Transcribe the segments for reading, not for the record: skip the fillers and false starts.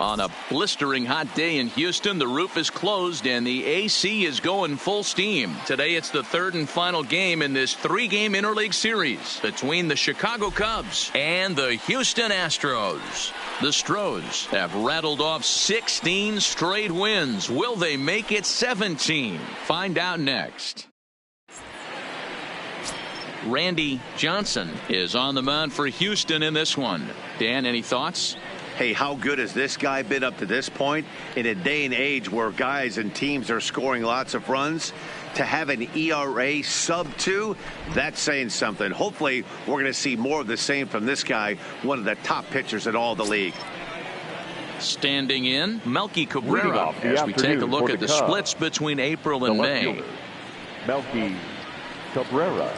On a blistering hot day in Houston, the roof is closed and the AC is going full steam. Today it's the third and final game in this 3-game interleague series between the Chicago Cubs and the Houston Astros. The Stros have rattled off 16 straight wins. Will they make it 17? Find out next. Randy Johnson is on the mound for Houston in this one. Dan, any thoughts? Hey, how good has this guy been up to this point? In a day and age where guys and teams are scoring lots of runs, to have an ERA sub-2, that's saying something. Hopefully, we're going to see more of the same from this guy, one of the top pitchers in all the league. Standing in, Melky Cabrera, as we take a look at the splits between April and May. Melky Cabrera.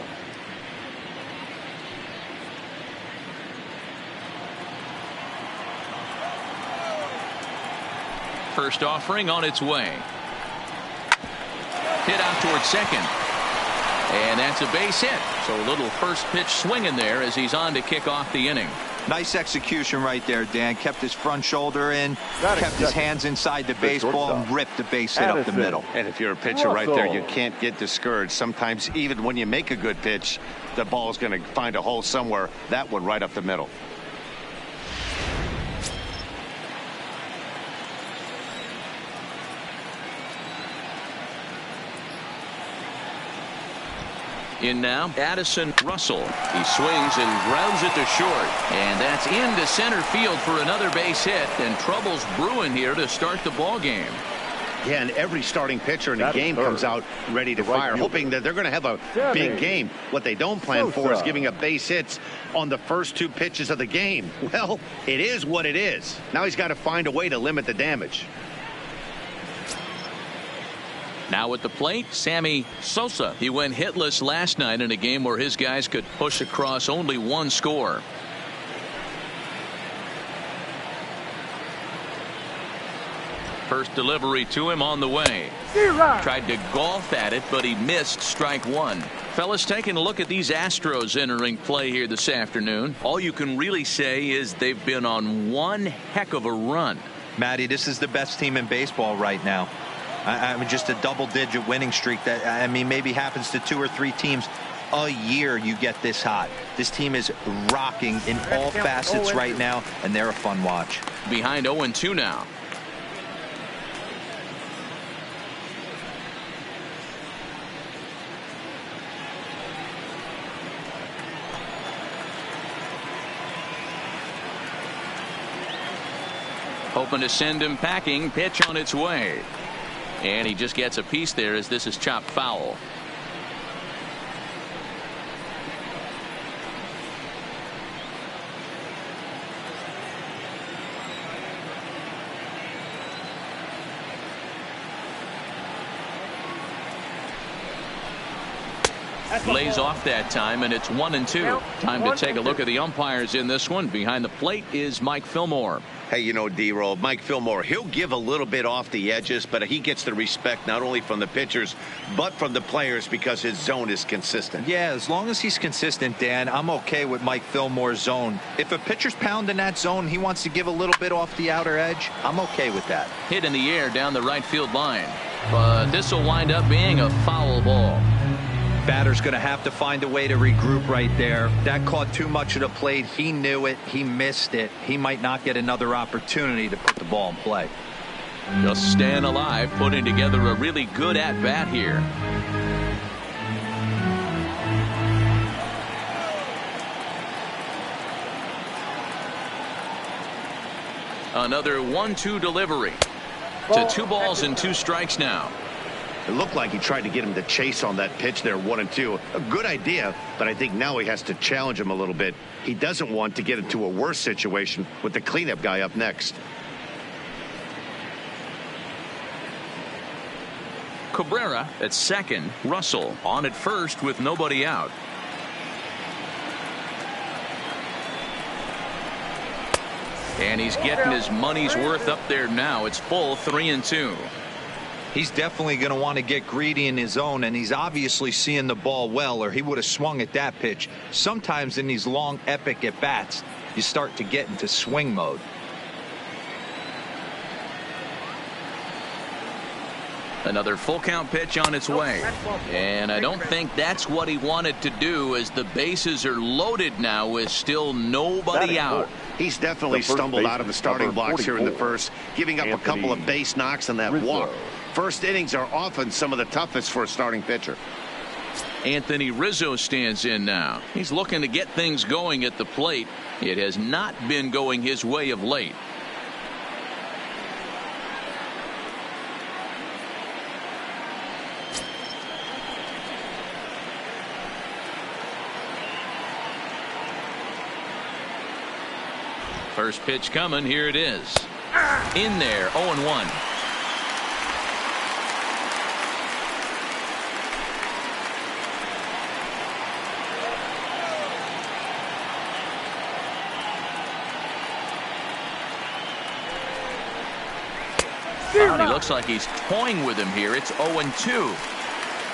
First offering on its way. Hit out towards second. And that's a base hit. So a little first pitch swing in there as he's on to kick off the inning. Nice execution right there, Dan. Kept his front shoulder in, kept his hands inside the baseball, and ripped the base hit up the middle. And if you're a pitcher right there, you can't get discouraged. Sometimes even when you make a good pitch, the ball's going to find a hole somewhere. That one right up the middle. In now, Addison Russell. He swings and grounds it to short. And that's into center field for another base hit. And trouble's brewing here to start the ball game. Yeah, and every starting pitcher in the game comes out ready to fire, hoping that they're going to have a big game. What they don't plan for is giving up base hits on the first 2 pitches of the game. Well, it is what it is. Now he's got to find a way to limit the damage. Now at the plate, Sammy Sosa. He went hitless last night in a game where his guys could push across only 1 score. First delivery to him on the way. Tried to golf at it, but he missed strike 1. Fellas, taking a look at these Astros entering play here this afternoon. All you can really say is they've been on one heck of a run. Matty, this is the best team in baseball right now. I mean, just a double-digit winning streak that, I mean, maybe happens to 2 or 3 teams a year. You get this hot. This team is rocking in all facets right now, and they're a fun watch. Behind 0-2 now. Hoping to send him packing. Pitch on its way. And he just gets a piece there as this is chopped foul. Lays off that time, and it's 1-2. Time to take a look at the umpires in this one. Behind the plate is Mike Fillmore. Hey, you know, D-Roll, Mike Fillmore, he'll give a little bit off the edges, but he gets the respect not only from the pitchers, but from the players because his zone is consistent. Yeah, as long as he's consistent, Dan, I'm okay with Mike Fillmore's zone. If a pitcher's pounding that zone, he wants to give a little bit off the outer edge, I'm okay with that. Hit in the air down the right field line. But this will wind up being a foul ball. Batter's going to have to find a way to regroup right there. That caught too much of the plate. He knew it. He missed it. He might not get another opportunity to put the ball in play. Just staying alive, putting together a really good at-bat here. Another 1-2 delivery. To 2 balls and 2 strikes now. It looked like he tried to get him to chase on that pitch there, 1-2. A good idea, but I think now he has to challenge him a little bit. He doesn't want to get into a worse situation with the cleanup guy up next. Cabrera at second. Russell on at first with nobody out. And he's getting his money's worth up there now. It's full 3-2. He's definitely going to want to get greedy in his zone, and he's obviously seeing the ball well, or he would have swung at that pitch. Sometimes in these long, epic at-bats, you start to get into swing mode. Another full count pitch on its way. And I don't think that's what he wanted to do, as the bases are loaded now with still nobody out. He's definitely stumbled out of the starting blocks here in the first, giving up a couple of base knocks and that walk. First innings are often some of the toughest for a starting pitcher. Anthony Rizzo stands in now. He's looking to get things going at the plate. It has not been going his way of late. First pitch coming. Here it is. In there. 0-1. He looks like he's toying with him here. It's 0-2.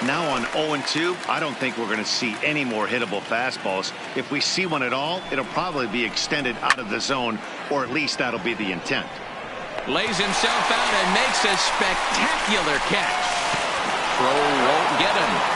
Now on 0-2, I don't think we're going to see any more hittable fastballs. If we see one at all, it'll probably be extended out of the zone, or at least that'll be the intent. Lays himself out and makes a spectacular catch. Crow won't get him.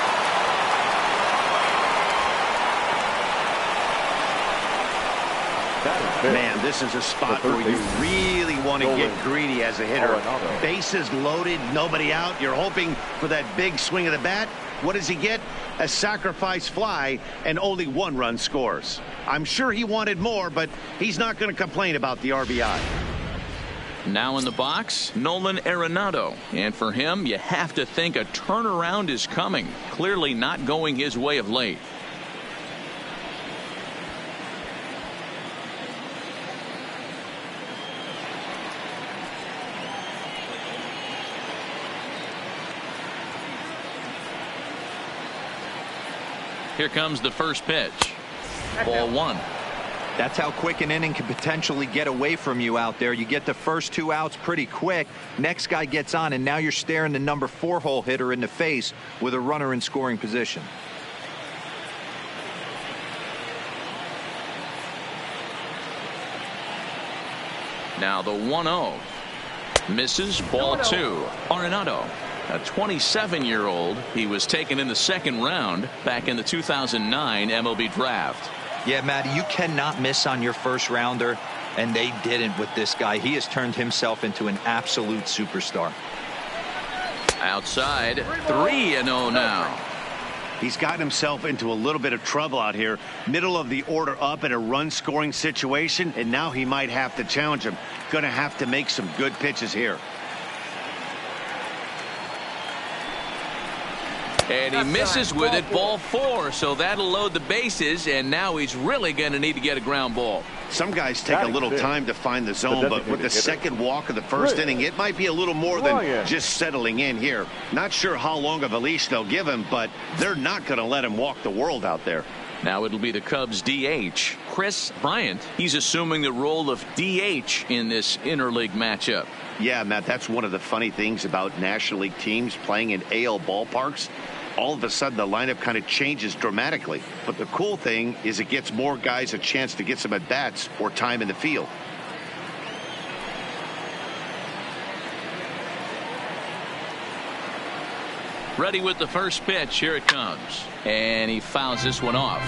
Man, this is a spot where you really want to get greedy as a hitter. Bases loaded, nobody out. You're hoping for that big swing of the bat. What does he get? A sacrifice fly, and only one run scores. I'm sure he wanted more, but he's not going to complain about the RBI. Now in the box, Nolan Arenado. And for him, you have to think a turnaround is coming. Clearly not going his way of late. Here comes the first pitch. Ball 1. That's how quick an inning can potentially get away from you out there. You get the first 2 outs pretty quick. Next guy gets on, and now you're staring the number 4 hole hitter in the face with a runner in scoring position. Now the 1-0. Misses. Ball 2. Arenado, a 27-year-old. He was taken in the second round back in the 2009 MLB draft. Yeah, Matty, you cannot miss on your first rounder, and they didn't with this guy. He has turned himself into an absolute superstar. Outside. 3-0 now. He's gotten himself into a little bit of trouble out here. Middle of the order up in a run-scoring situation, and now he might have to challenge him. Going to have to make some good pitches here. And he misses with it. Ball 4. So that'll load the bases, and now he's really going to need to get a ground ball. Some guys take a little time to find the zone, but with the second walk of the first inning, it might be a little more than just settling in here. Not sure how long of a leash they'll give him, but they're not going to let him walk the world out there. Now it'll be the Cubs DH, Chris Bryant. He's assuming the role of DH in this interleague matchup. Yeah, Matt, that's one of the funny things about National League teams playing in AL ballparks. All of a sudden, the lineup kind of changes dramatically. But the cool thing is it gets more guys a chance to get some at-bats or time in the field. Ready with the first pitch. Here it comes. And he fouls this one off.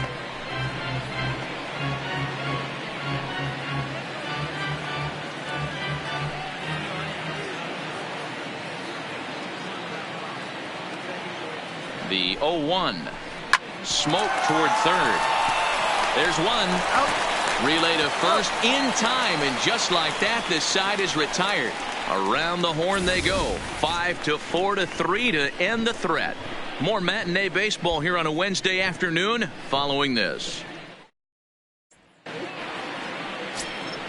The 0-1. Smoke toward third. There's one. Out. Relay to first in time, and just like that, this side is retired. Around the horn they go. 5-4-3 to end the threat. More matinee baseball here on a Wednesday afternoon following this.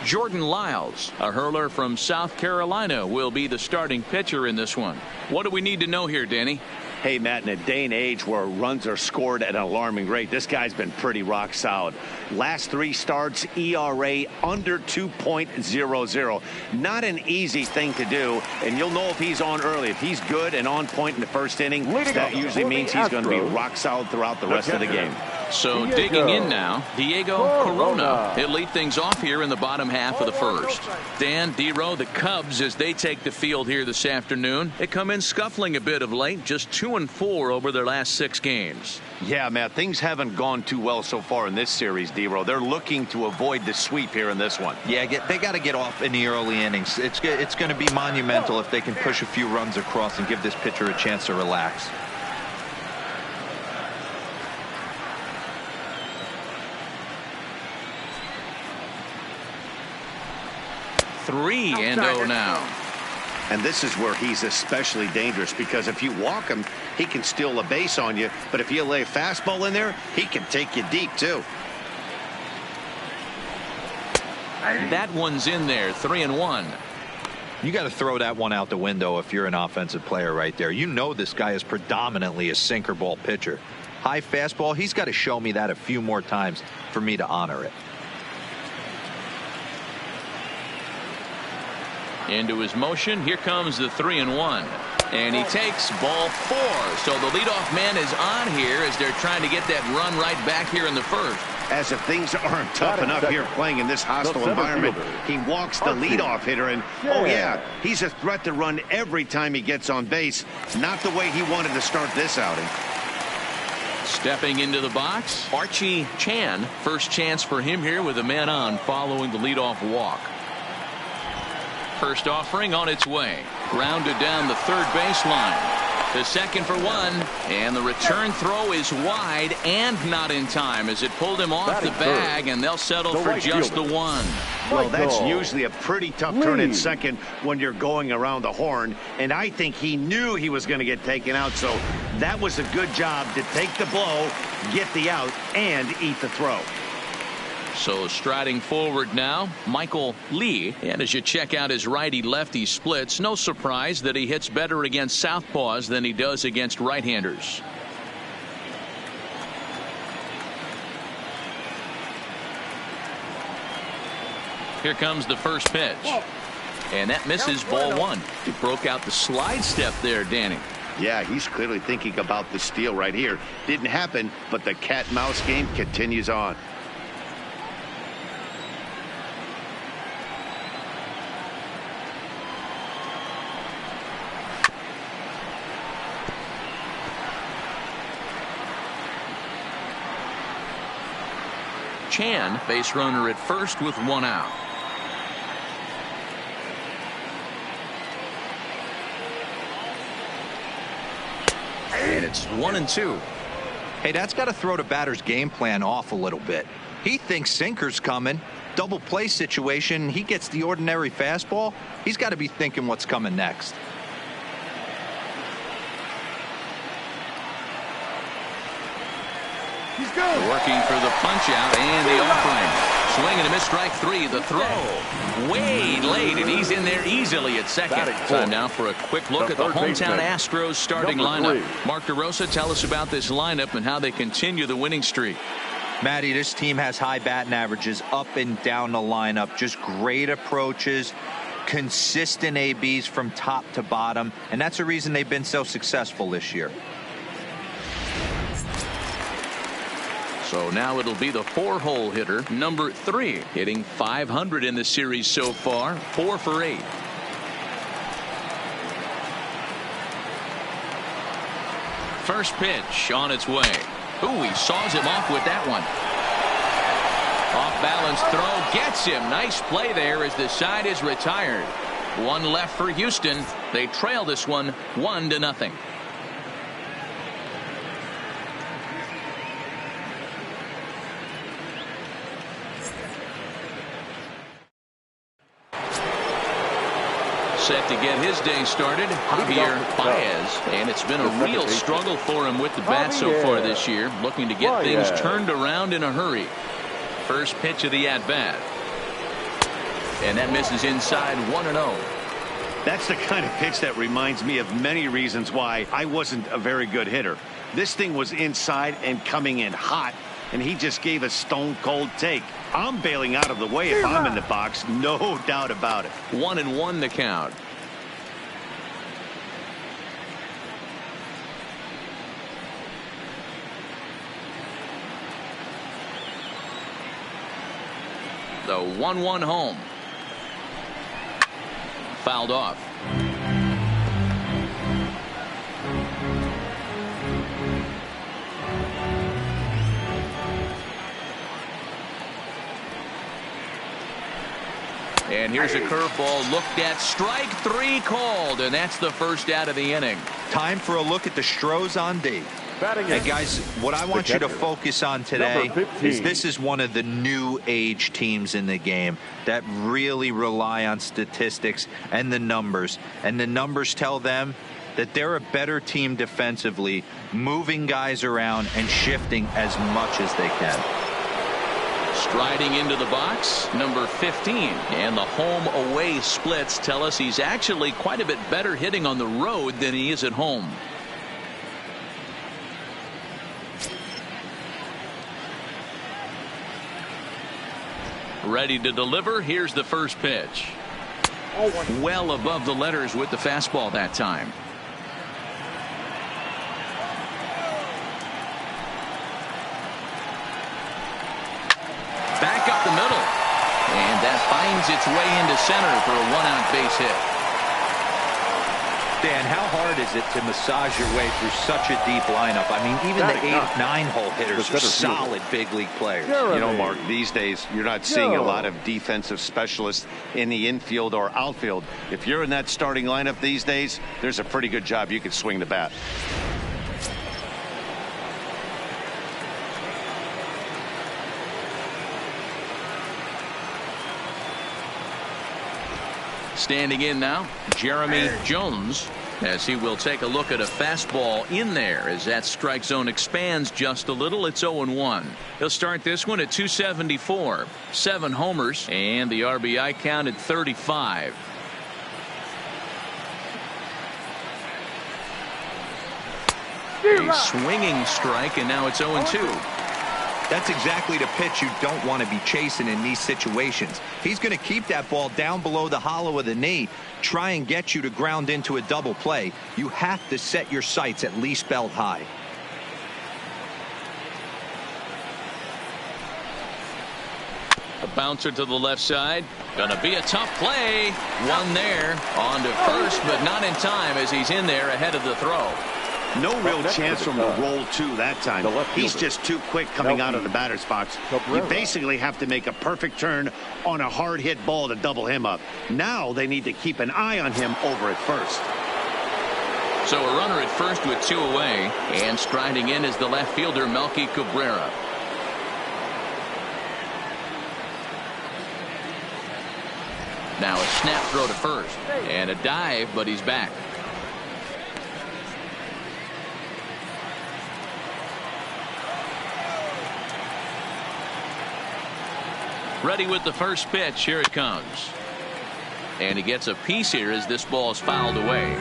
Jordan Lyles, a hurler from South Carolina, will be the starting pitcher in this one. What do we need to know here, Danny? Hey, Matt, in a day and age where runs are scored at an alarming rate, this guy's been pretty rock solid. Last 3 starts, ERA under 2.00. Not an easy thing to do, and you'll know if he's on early. If he's good and on point in the first inning, that usually means he's going to be rock solid throughout the rest of the game. So Diego. digging in now, Diego Corona. He'll lead things off here in the bottom half of the first. Dan, D-Row, the Cubs, as they take the field here this afternoon, they come in scuffling a bit of late, just 2-4 over their last 6 games. Yeah, Matt, things haven't gone too well so far in this series, D-Row. They're looking to avoid the sweep here in this one. Yeah, they got to get off in the early innings. It's going to be monumental if they can push a few runs across and give this pitcher a chance to relax. Three and 0 now. And this is where he's especially dangerous, because if you walk him, he can steal a base on you. But if you lay a fastball in there, he can take you deep, too. That one's in there, 3-1. You got to throw that one out the window if you're an offensive player right there. You know this guy is predominantly a sinker ball pitcher. High fastball, he's got to show me that a few more times for me to honor it. Into his motion. Here comes the 3-1. And he takes ball 4. So the leadoff man is on here as they're trying to get that run right back here in the first. As if things aren't tough enough here playing in this hostile environment, he walks the leadoff hitter, and oh yeah, he's a threat to run every time he gets on base. Not the way he wanted to start this outing. Stepping into the box, Archie Chan. First chance for him here with a man on following the leadoff walk. First offering on its way. Grounded down the third baseline. The second for 1. And the return throw is wide and not in time as it pulled him off the bag, and they'll settle for just the 1. Well, that's usually a pretty tough turn in second when you're going around the horn. And I think he knew he was going to get taken out. So that was a good job to take the blow, get the out, and eat the throw. So striding forward now, Michael Lee. And as you check out his righty-lefty splits, no surprise that he hits better against southpaws than he does against right-handers. Here comes the first pitch. And that misses ball 1. He broke out the slide step there, Danny. Yeah, he's clearly thinking about the steal right here. Didn't happen, but the cat-mouse game continues on. Chan, base runner at first with 1 out. And it's 1-2. Hey, that's got to throw the batter's game plan off a little bit. He thinks sinker's coming. Double play situation. He gets the ordinary fastball. He's got to be thinking what's coming next. Working for the punch out and the offering. Swing and a miss, strike 3. The throw way late, and he's in there easily at second. Time now for a quick look at the hometown Astros starting lineup. Mark DeRosa, tell us about this lineup and how they continue the winning streak. Matty, this team has high batting averages up and down the lineup. Just great approaches, consistent ABs from top to bottom, and that's the reason they've been so successful this year. So now it'll be the 4-hole hitter, number 3, hitting .500 in the series so far, 4 for 8. First pitch on its way. Ooh, he saws him off with that one. Off balance throw gets him. Nice play there as the side is retired. 1 left for Houston. They trail this one 1-0. Set to get his day started, Javier Baez, and it's been a real struggle for him with the bat so far this year, looking to get things turned around in a hurry. First pitch of the at-bat, and that misses inside 1-0. That's the kind of pitch that reminds me of many reasons why I wasn't a very good hitter. This thing was inside and coming in hot, and he just gave a stone-cold take. I'm bailing out of the way if I'm in the box, no doubt about it. 1-1 the count. The 1-1 home. Fouled off. And here's a curveball looked at. Strike 3 called, and that's the first out of the inning. Time for a look at the Astros on D. And guys, what I want you to focus on today is this is one of the new age teams in the game that really rely on statistics and the numbers. And the numbers tell them that they're a better team defensively, moving guys around and shifting as much as they can. Striding into the box, number 15. And the home-away splits tell us he's actually quite a bit better hitting on the road than he is at home. Ready to deliver. Here's the first pitch. Well above the letters with the fastball that time. Back up the middle. And that finds its way into center for a 1-out base hit. Dan, how hard is it to massage your way through such a deep lineup? I mean, even the 8-9 hole hitters are solid big league players. You know, Mark, these days you're not seeing a lot of defensive specialists in the infield or outfield. If you're in that starting lineup these days, there's a pretty good job you could swing the bat. Standing in now, Jeremy Jones, as he will take a look at a fastball in there as that strike zone expands just a little. It's 0-1. He'll start this one at 274. 7 homers and the RBI count at 35. A swinging strike, and now it's 0-2. That's exactly the pitch you don't want to be chasing in these situations. He's going to keep that ball down below the hollow of the knee, try and get you to ground into a double play. You have to set your sights at least belt high. A bouncer to the left side. Gonna be a tough play. One there. On to first, but not in time as he's in there ahead of the throw. No real chance from the roll two that time. He's just too quick coming out of the batter's box. You basically have to make a perfect turn on a hard hit ball to double him up. Now they need to keep an eye on him over at first. So a runner at first with 2 away, and striding in is the left fielder Melky Cabrera. Now a snap throw to first and a dive, but he's back. Ready with the first pitch. Here it comes. And he gets a piece here as this ball is fouled away.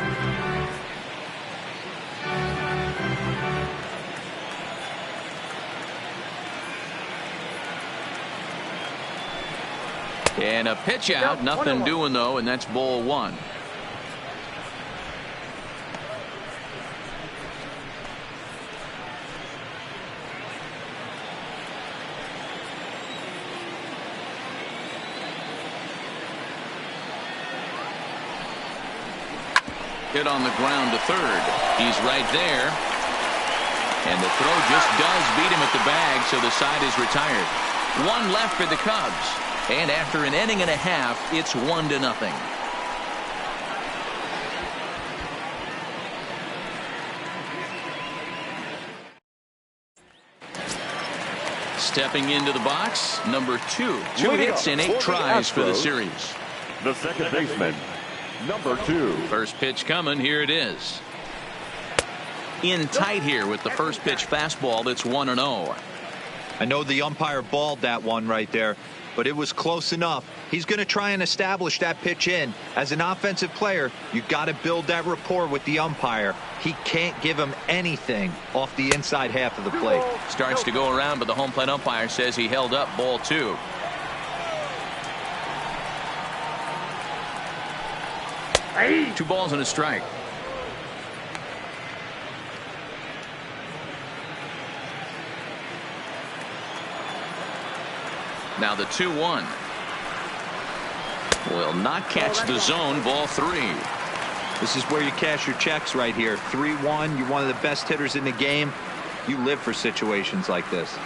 And a pitch out. Nothing doing, though, and that's ball 1. Hit on the ground to third. He's right there. And the throw just does beat him at the bag, so the side is retired. 1 left for the Cubs. And after an inning and a half, it's 1-0. Stepping into the box, number 2. 2 hits in 8 tries for the series. The second baseman, number 2. First pitch coming. Here it is. In tight here with the first pitch fastball. That's 1-0. I know the umpire balled that one right there, but it was close enough. He's going to try and establish that pitch in. As an offensive player, you got to build that rapport with the umpire. He can't give him anything off the inside half of the plate. Starts to go around, but the home plate umpire says he held up. Ball 2. Hey. 2 balls and a strike. Now the 2-1. Will not catch the zone. Ball 3. This is where you cash your checks right here. 3-1. You're one of the best hitters in the game. You live for situations like this.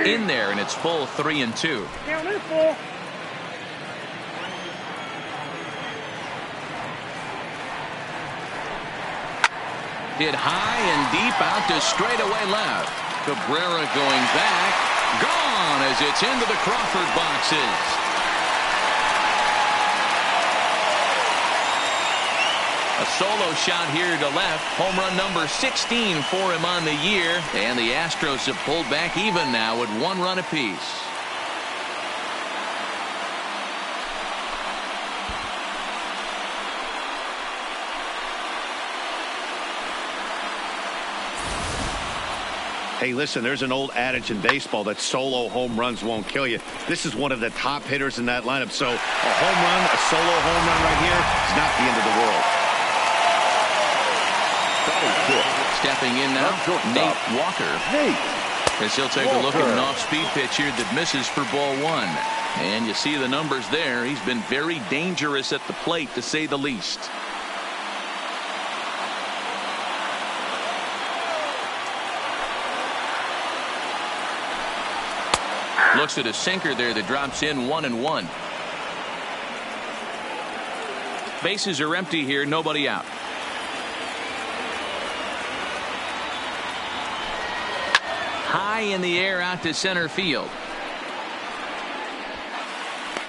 In there, and it's full 3-2. Hit high and deep out to straightaway left. Cabrera going back. Gone as it's into the Crawford boxes. A solo shot here to left. Home run number 16 for him on the year. And the Astros have pulled back even now with 1 run apiece. Hey, listen, there's an old adage in baseball that solo home runs won't kill you. This is one of the top hitters in that lineup. So a home run, a solo home run right here is not the end of the world. Stepping in now, Nate Walker. As he'll take a look at an off-speed pitch here that misses for ball 1. And you see the numbers there. He's been very dangerous at the plate, to say the least. Looks at a sinker there that drops in 1-1. Bases are empty here, nobody out. High in the air out to center field.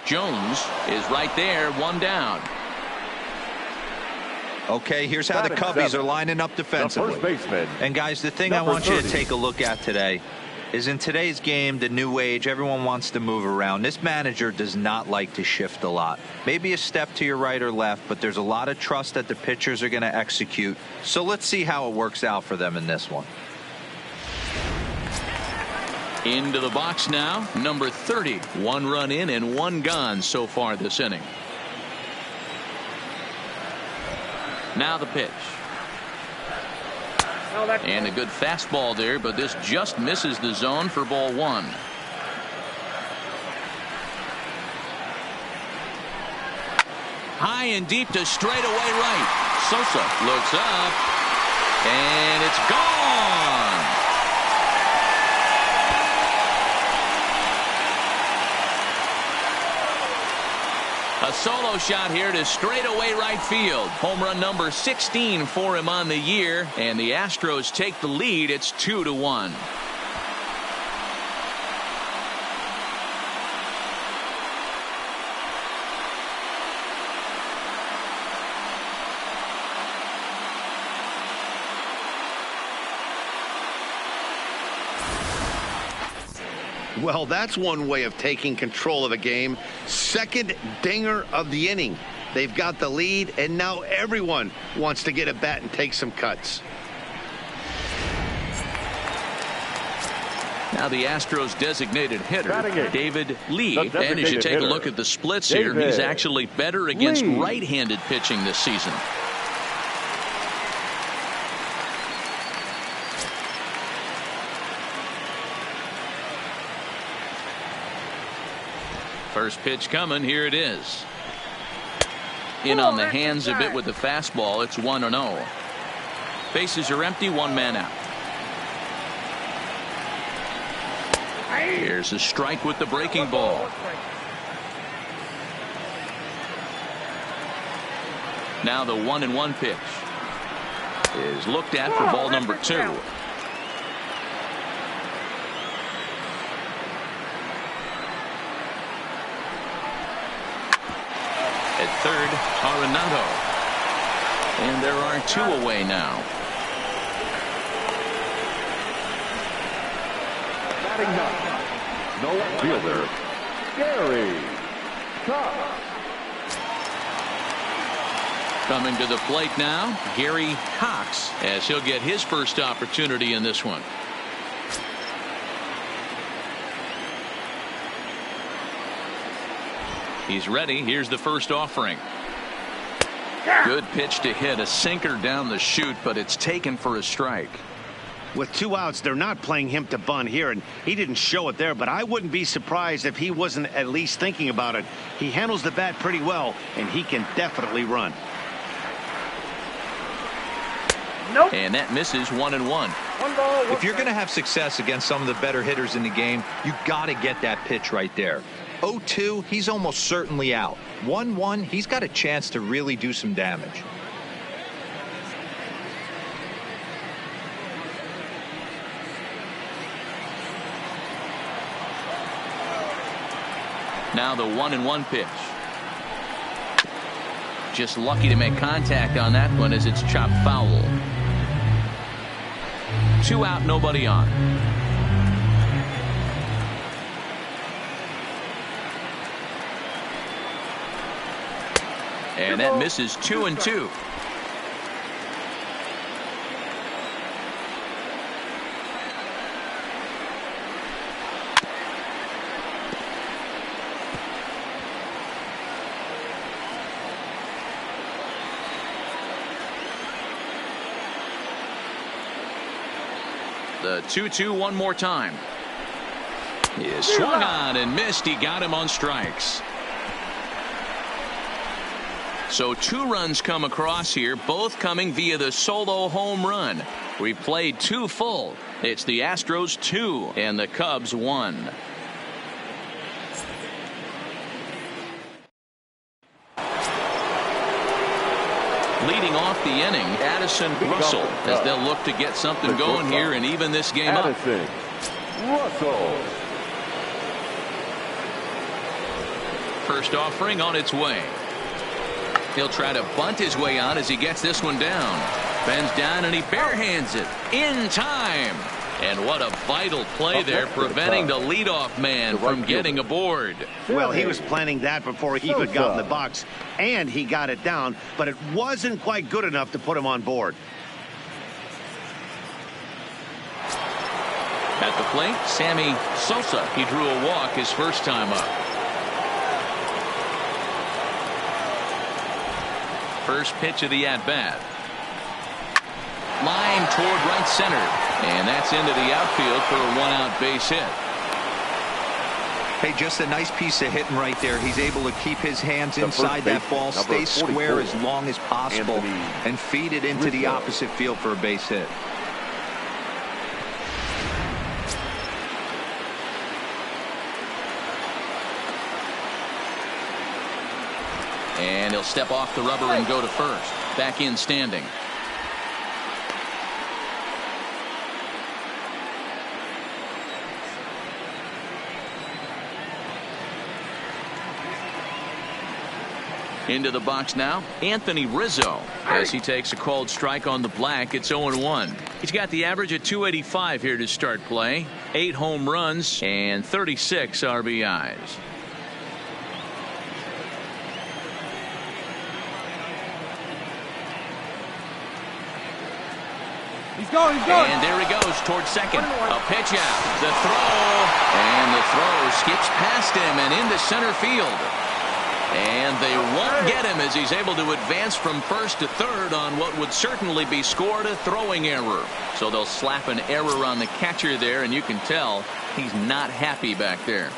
Jones is right there, 1 down. Okay, here's how the Cubbies are lining up defensively. And guys, the thing I want you to take a look at today is in today's game, the new age, everyone wants to move around. This manager does not like to shift a lot. Maybe a step to your right or left, but there's a lot of trust that the pitchers are going to execute. So let's see how it works out for them in this one. Into the box now, number 30. 1 run in and 1 gone so far this inning. Now the pitch. And a good fastball there, but this just misses the zone for ball 1. High and deep to straightaway right. Sosa looks up, and it's gone. A solo shot here to straightaway right field. Home run number 16 for him on the year, and the Astros take the lead. It's 2-1. Well, that's one way of taking control of a game. Second dinger of the inning. They've got the lead, and now everyone wants to get a bat and take some cuts. Now the Astros designated hitter, David Lee. And as you take a look at the splits here, he's actually better against right-handed pitching this season. First pitch coming. Here it is. In on the hands a bit with the fastball. It's 1-0. Bases are empty. 1 man out. Here's a strike with the breaking ball. Now the 1-1 pitch is looked at for ball number 2. At third, Arenado. And there are 2 away now. Batting ninth, no fielder, Gary Cox. Coming to the plate now, Gary Cox, as he'll get his first opportunity in this one. He's ready. Here's the first offering. Good pitch to hit, a sinker down the chute, but it's taken for a strike. With 2 outs, they're not playing him to bunt here, and he didn't show it there, but I wouldn't be surprised if he wasn't at least thinking about it. He handles the bat pretty well, and he can definitely run. Nope. And that misses 1-1. If you're going to have success against some of the better hitters in the game, you got to get that pitch right there. 0-2, he's almost certainly out. 1-1, he's got a chance to really do some damage. Now the 1-1 pitch. Just lucky to make contact on that one as it's chopped foul. 2 out, nobody on. And that misses 2-2. The 2-2 one more time. He is swung on and missed. He got him on strikes. So 2 runs come across here, both coming via the solo home run. We played 2 full. It's the Astros 2 and the Cubs 1. Leading off the inning, Addison Russell, as they'll look to get something going here and even this game up. Addison Russell. First offering on its way. He'll try to bunt his way on as he gets this one down. Bends down and he barehands it in time. And what a vital play there, preventing the leadoff man from getting aboard. Well, he was planning that before he even got in the box, and he got it down, but it wasn't quite good enough to put him on board. At the plate, Sammy Sosa. He drew a walk his first time up. First pitch of the at-bat. Line toward right center. And that's into the outfield for a 1-out base hit. Hey, just a nice piece of hitting right there. He's able to keep his hands inside that ball, stay square as long as possible, and feed it into the opposite field for a base hit. And he'll step off the rubber and go to first. Back in standing. Into the box now, Anthony Rizzo, as he takes a called strike on the black. It's 0-1. He's got the average at 285 here to start play. 8 home runs and 36 RBIs. He's going. And there he goes towards second. A pitch out. The throw. And the throw skips past him and into center field. And they won't get him as he's able to advance from first to third on what would certainly be scored a throwing error. So they'll slap an error on the catcher there, and you can tell he's not happy back there.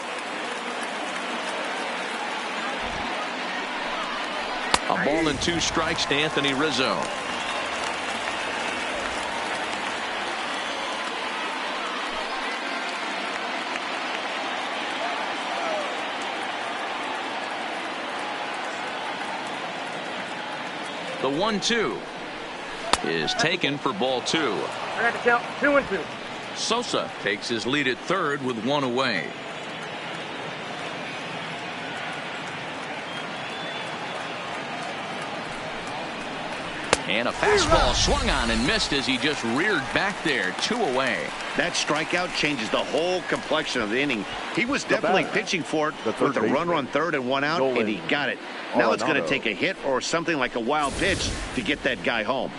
A ball and 2 strikes to Anthony Rizzo. The 1-2 is taken for ball 2. I got to count 2-2. Sosa takes his lead at third with 1 away. And a fastball swung on and missed as he just reared back there. 2 away. That strikeout changes the whole complexion of the inning. He was definitely pitching for it with a runner on third and 1 out, and he got it. Now it's going to take a hit or something like a wild pitch to get that guy home.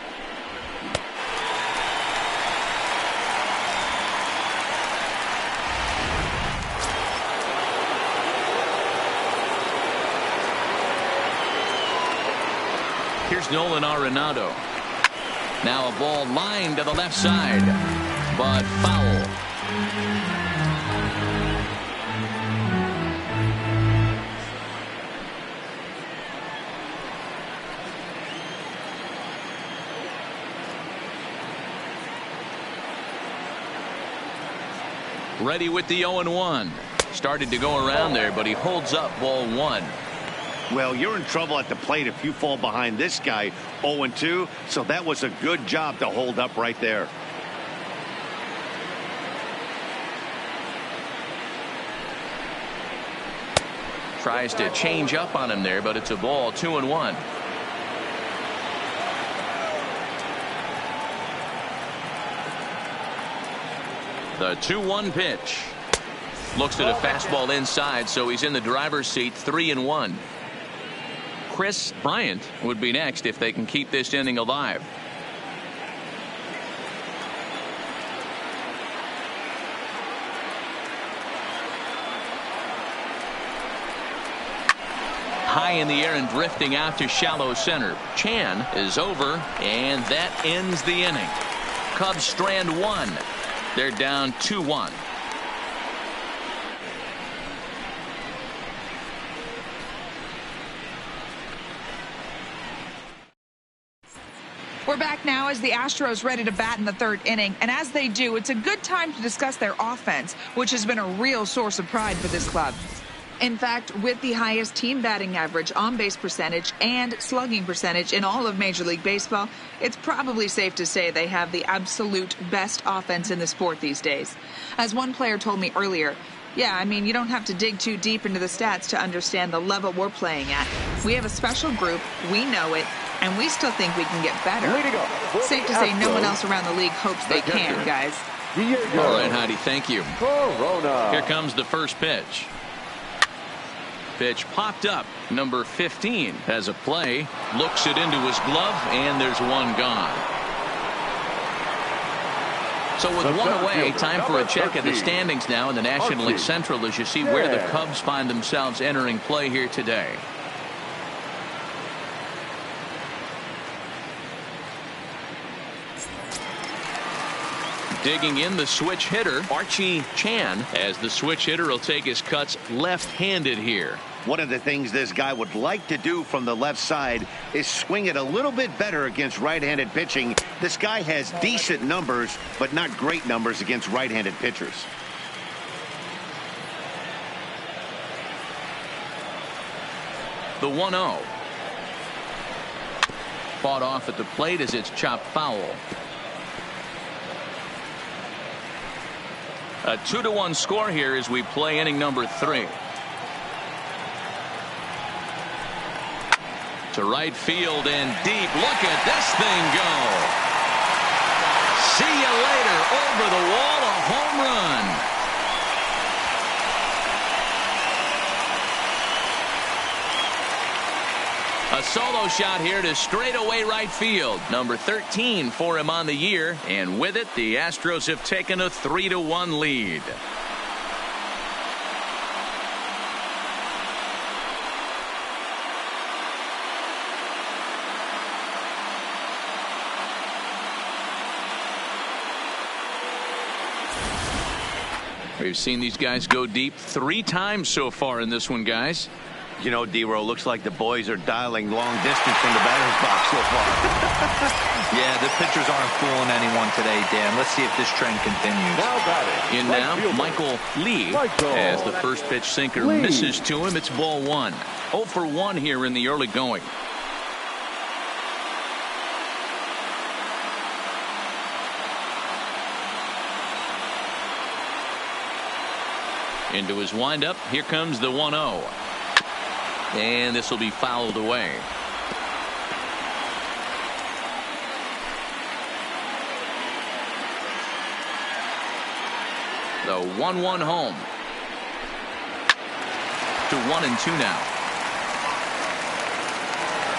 Here's Nolan Arenado. Now a ball lined to the left side, but foul. Ready with the 0-1. Started to go around there, but he holds up ball 1. Well, you're in trouble at the plate if you fall behind this guy 0-2, so that was a good job to hold up right there. Tries to change up on him there, but it's a ball. 2-1. The 2-1 pitch. Looks at a fastball inside, so he's in the driver's seat. 3-1. Chris Bryant would be next if they can keep this inning alive. High in the air and drifting out to shallow center. Chan is over, and that ends the inning. Cubs strand 1. They're down 2-1. We're back now as the Astros ready to bat in the 3rd inning. And as they do, it's a good time to discuss their offense, which has been a real source of pride for this club. In fact, with the highest team batting average, on-base percentage, and slugging percentage in all of Major League Baseball, it's probably safe to say they have the absolute best offense in the sport these days. As one player told me earlier, yeah, I mean, you don't have to dig too deep into the stats to understand the level we're playing at. We have a special group, we know it, and we still think we can get better. Safe to say no one else around the league hopes they can, guys. All right, Heidi, thank you. Here comes the first pitch. Pitch popped up. Number 15 has a play. Looks it into his glove, and there's one gone. So with one away, time for a check at the standings now in the National League Central as you see where the Cubs find themselves entering play here today. Digging in the switch hitter, Archie Chan, as the switch hitter will take his cuts left-handed here. One of the things this guy would like to do from the left side is swing it a little bit better against right-handed pitching. This guy has decent numbers, but not great numbers against right-handed pitchers. The 1-0. Fought off at the plate as it's chopped foul. A 2-1 score here as we play inning number 3. To right field and deep. Look at this thing go. See you later. Over the wall, a home run. A solo shot here to straightaway right field. Number 13 for him on the year. And with it, the Astros have taken a 3-1 lead. We've seen these guys go deep 3 times so far in this one, guys. You know, D-Row, looks like the boys are dialing long distance from the batter's box so far. Yeah, the pitchers aren't fooling anyone today, Dan. Let's see if this trend continues. In now, Michael Lee as the first pitch sinker misses to him. It's ball 1. 0 for 1 here in the early going. Into his windup. Here comes the 1-0. And this will be fouled away. The 1-1 home. To 1-2 now.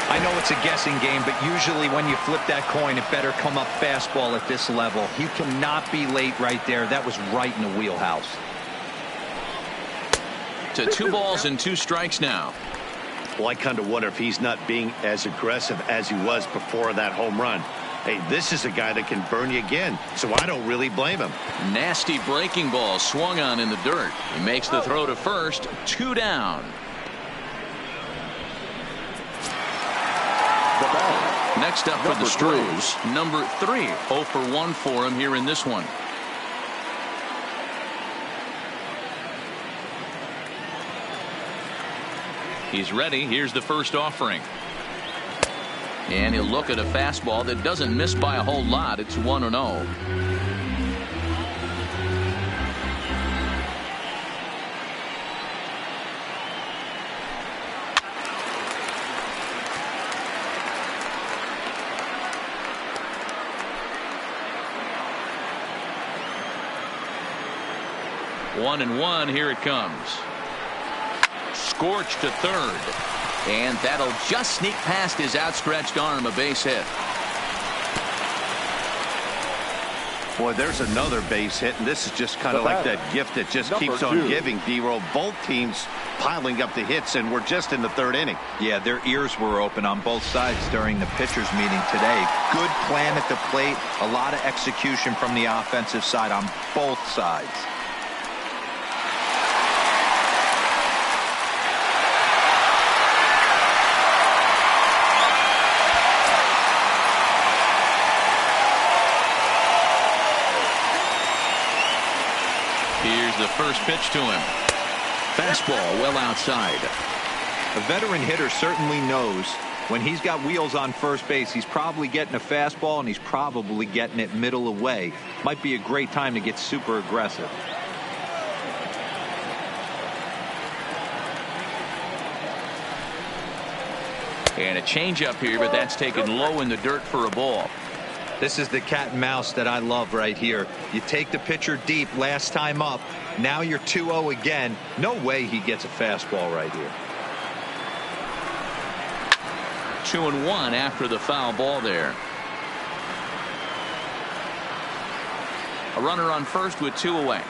I know it's a guessing game, but usually when you flip that coin, it better come up fastball at this level. You cannot be late right there. That was right in the wheelhouse. To 2 balls and 2 strikes now. Well, I kind of wonder if he's not being as aggressive as he was before that home run. Hey, this is a guy that can burn you again, so I don't really blame him. Nasty breaking ball swung on in the dirt. He makes the throw to first. 2 down. Next up for the Astros, number 3. 0 for 1 for him here in this one. He's ready. Here's the first offering. And he'll look at a fastball that doesn't miss by a whole lot. It's 1-0. One and one. Here it comes. Scorched to third. And that'll just sneak past his outstretched arm. A base hit. Boy, there's another base hit, and this is just kind of like that gift that just keeps on giving, D-Roll. Both teams piling up the hits, and we're just in the third inning. Yeah, their ears were open on both sides during the pitchers meeting today. Good plan at the plate. A lot of execution from the offensive side on both sides. Here's the first pitch to him. Fastball well outside. A veteran hitter certainly knows when he's got wheels on first base, he's probably getting a fastball and he's probably getting it middle away. Might be a great time to get super aggressive. And a changeup here, but that's taken low in the dirt for a ball. This is the cat and mouse that I love right here. You take the pitcher deep last time up. Now you're 2-0 again. No way he gets a fastball right here. 2-1 after the foul ball there. A runner on first with 2 away.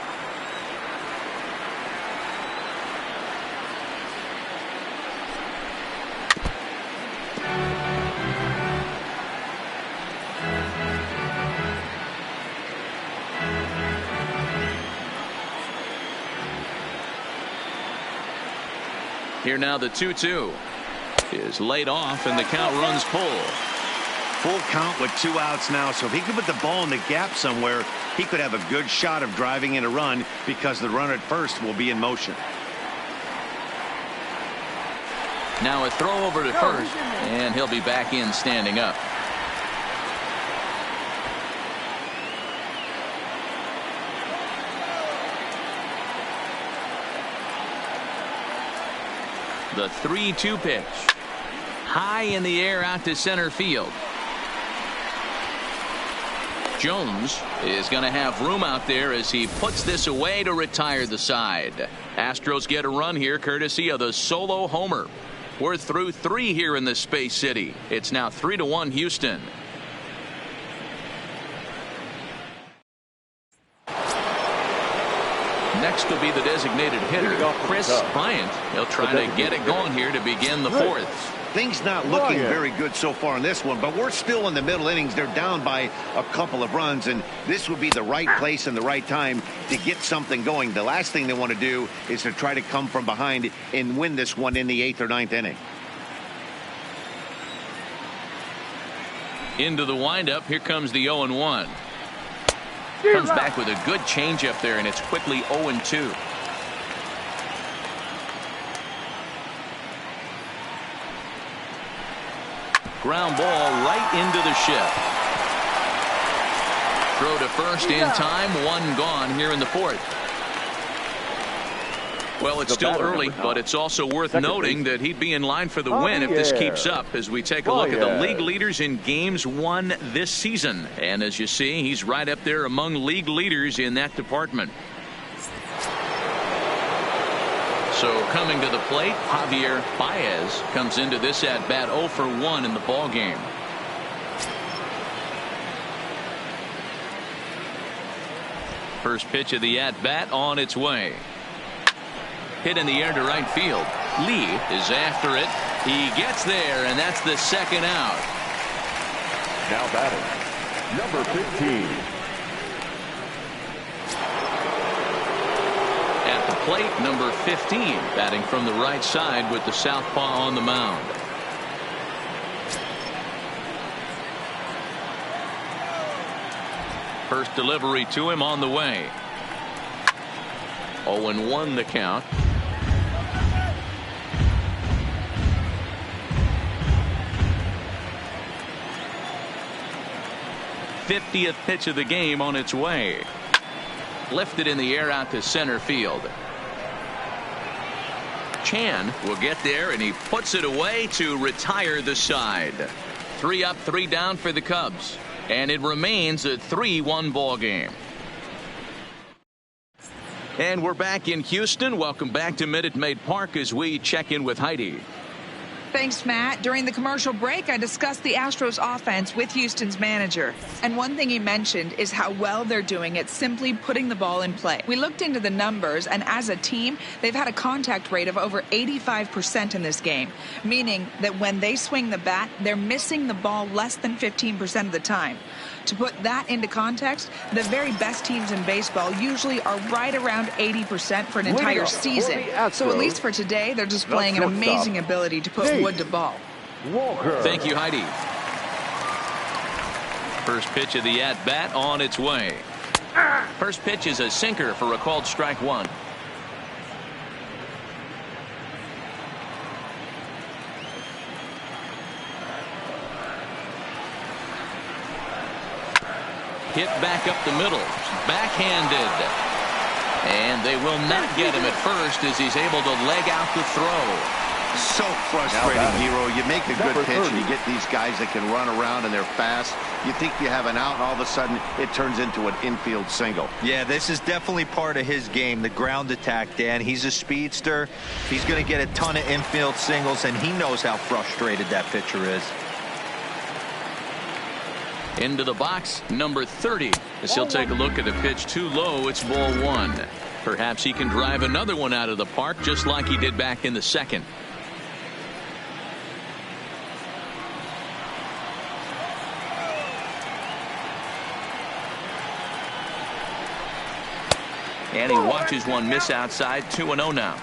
Here now the 2-2 is laid off and the count runs full. Full count with 2 outs now, so if he could put the ball in the gap somewhere, he could have a good shot of driving in a run because the runner at first will be in motion. Now a throw over to first, and he'll be back in standing up. The 3-2 pitch. High in the air out to center field. Jones is going to have room out there as he puts this away to retire the side. Astros get a run here courtesy of the solo homer. We're through 3 here in the Space City. It's now 3-1 Houston. Next will be the designated hitter, Chris Bryant. He'll try to get it going here to begin the 4th. Things not looking very good so far in this one, but we're still in the middle innings. They're down by a couple of runs, and this would be the right place and the right time to get something going. The last thing they want to do is to try to come from behind and win this one in the 8th or 9th inning. Into the windup. Here comes the 0-1. Comes back with a good changeup there, and it's quickly 0-2. Ground ball right into the shift. Throw to first in time. 1 gone here in the 4th. Well, it's still early, but it's also worth noting that he'd be in line for the win if this keeps up as we take a look at the league leaders in games won this season. And as you see, he's right up there among league leaders in that department. So coming to the plate, Javier Baez comes into this at bat 0 for 1 in the ball game. First pitch of the at bat on its way. Hit in the air to right field. Lee is after it. He gets there, and that's the second out. Now batting, number 15. At the plate, number 15, batting from the right side with the southpaw on the mound. First delivery to him on the way. 0-1 the count. '50th pitch of the game on its way. Lifted in the air out to center field. Chan will get there, and he puts it away to retire the side. 3 up, 3 down for the Cubs. And it remains a 3-1 ball game. And we're back in Houston. Welcome back to Minute Maid Park as we check in with Heidi. Thanks, Matt. During the commercial break, I discussed the Astros offense with Houston's manager. And one thing he mentioned is how well they're doing at simply putting the ball in play. We looked into the numbers, and as a team, they've had a contact rate of over 85% in this game, meaning that when they swing the bat, they're missing the ball less than 15% of the time. To put that into context, the very best teams in baseball usually are right around 80% for an entire season. So at least for today, they're displaying an amazing ability to put wood to ball. Walker. Thank you, Heidi. First pitch of the at-bat on its way. First pitch is a sinker for a called strike 1. Hit back up the middle. Backhanded. And they will not get him at first as he's able to leg out the throw. So frustrating, Hero. You make a good pitch and you get these guys that can run around and they're fast. You think you have an out, and all of a sudden it turns into an infield single. Yeah, this is definitely part of his game, the ground attack, Dan. He's a speedster. He's going to get a ton of infield singles, and he knows how frustrated that pitcher is. Into the box, number 30. As he'll take a look at the pitch too low, it's ball 1. Perhaps he can drive another one out of the park just like he did back in the second. And he watches one miss outside. 2-0 now.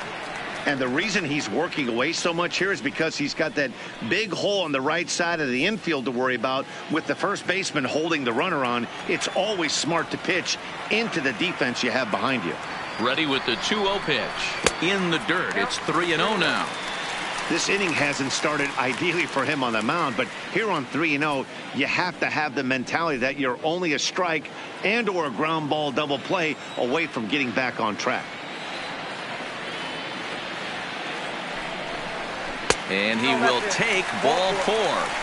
And the reason he's working away so much here is because he's got that big hole on the right side of the infield to worry about. With the first baseman holding the runner on, it's always smart to pitch into the defense you have behind you. Ready with the 2-0 pitch. In the dirt. It's 3-0 now. This inning hasn't started ideally for him on the mound, but here on 3-0, you have to have the mentality that you're only a strike and or a ground ball double play away from getting back on track. And he will take ball 4.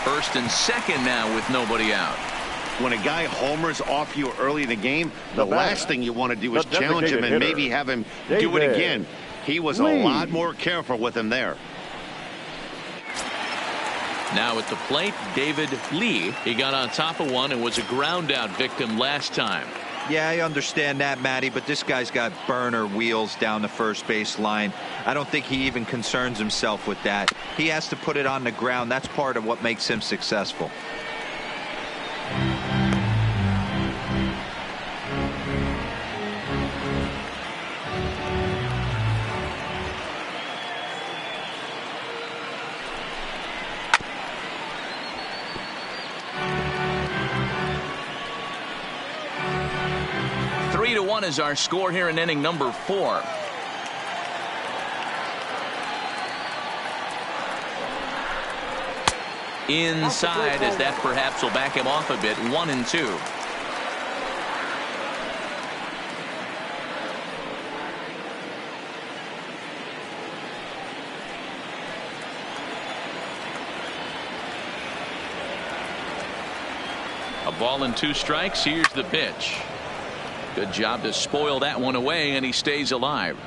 First and second now with nobody out. When a guy homers off you early in the game, the last thing you want to do is challenge him and maybe have him do it again. He was a lot more careful with him there. Now at the plate, David Lee. He got on top of one and was a ground out victim last time. Yeah, I understand that, Matty, but this guy's got burner wheels down the first base line. I don't think he even concerns himself with that. He has to put it on the ground. That's part of what makes him successful. Is our score here in inning number 4. Inside, as that perhaps will back him off a bit. 1-2. A ball and 2 strikes. Here's the pitch. Good job to spoil that one away, and he stays alive.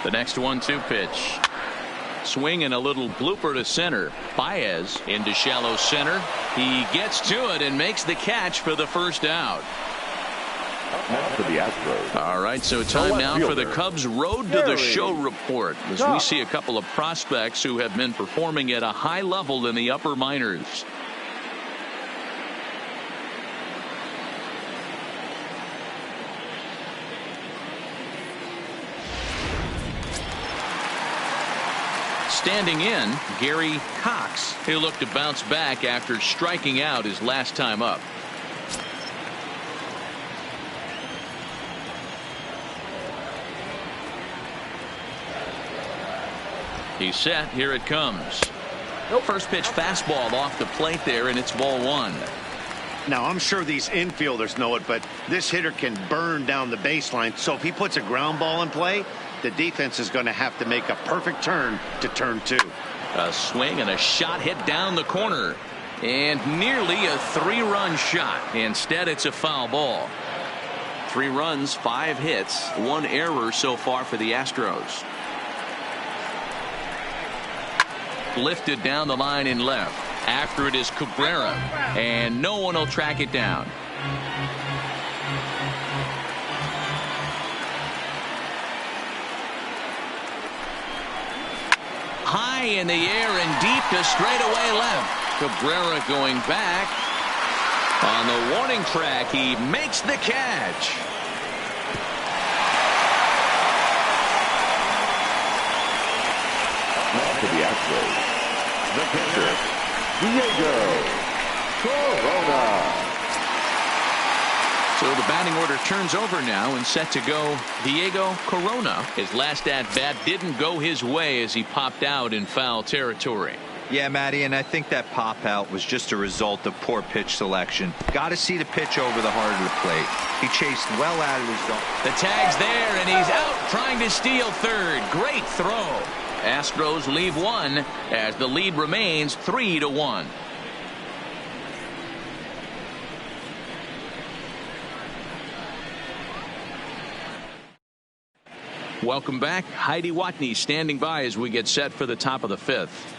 The next 1-2 pitch. Swing and a little blooper to center. Baez into shallow center. He gets to it and makes the catch for the first out. Now for the Astros. All right, so time now for the Cubs Road to the Show report, as we see a couple of prospects who have been performing at a high level in the upper minors. Standing in, Gary Cox, who looked to bounce back after striking out his last time up. He's set. Here it comes. First pitch fastball off the plate there, and it's ball one. Now, I'm sure these infielders know it, but this hitter can burn down the baseline. So if he puts a ground ball in play, the defense is going to have to make a perfect turn to turn two. A swing and a shot hit down the corner, and nearly a 3-run shot. Instead, it's a foul ball. 3 runs, 5 hits, 1 error so far for the Astros. Lifted down the line in left. After it is Cabrera, and no one will track it down. High in the air and deep to straightaway left. Cabrera going back. On the warning track, he makes the catch. Now for the Astros. The pitcher, Diego Corona. So the batting order turns over now and set to go Diego Corona. His last at-bat didn't go his way as he popped out in foul territory. Yeah, Matty, and I think that pop out was just a result of poor pitch selection. Got to see the pitch over the heart of the plate. He chased well out of his zone. The tag's there, and he's out trying to steal third. Great throw. Astros leave one as the lead remains 3-1. Welcome back. Heidi Watney standing by as we get set for the top of the 5th.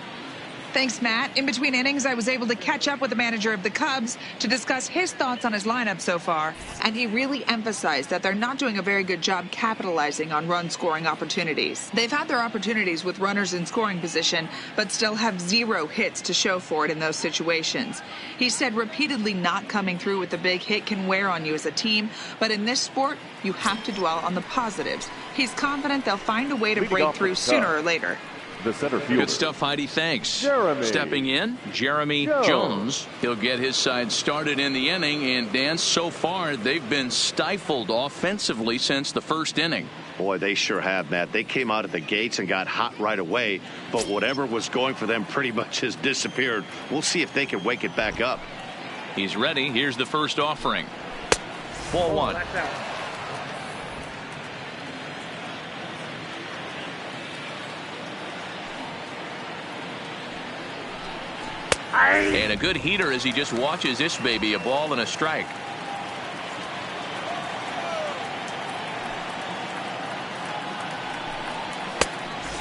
Thanks, Matt. In between innings, I was able to catch up with the manager of the Cubs to discuss his thoughts on his lineup so far, and he really emphasized that they're not doing a very good job capitalizing on run-scoring opportunities. They've had their opportunities with runners in scoring position, but still have 0 hits to show for it in those situations. He said repeatedly not coming through with the big hit can wear on you as a team, but in this sport, you have to dwell on the positives. He's confident they'll find a way to break through sooner or later. The center fielder. Good stuff, Heidi. Thanks. Jeremy. Stepping in, Jeremy Jones. He'll get his side started in the inning. And, Dan, so far they've been stifled offensively since the first inning. Boy, they sure have, Matt. They came out of the gates and got hot right away. But whatever was going for them pretty much has disappeared. We'll see if they can wake it back up. He's ready. Here's the first offering. Ball 1. And a good heater as he just watches this baby, a ball and a strike.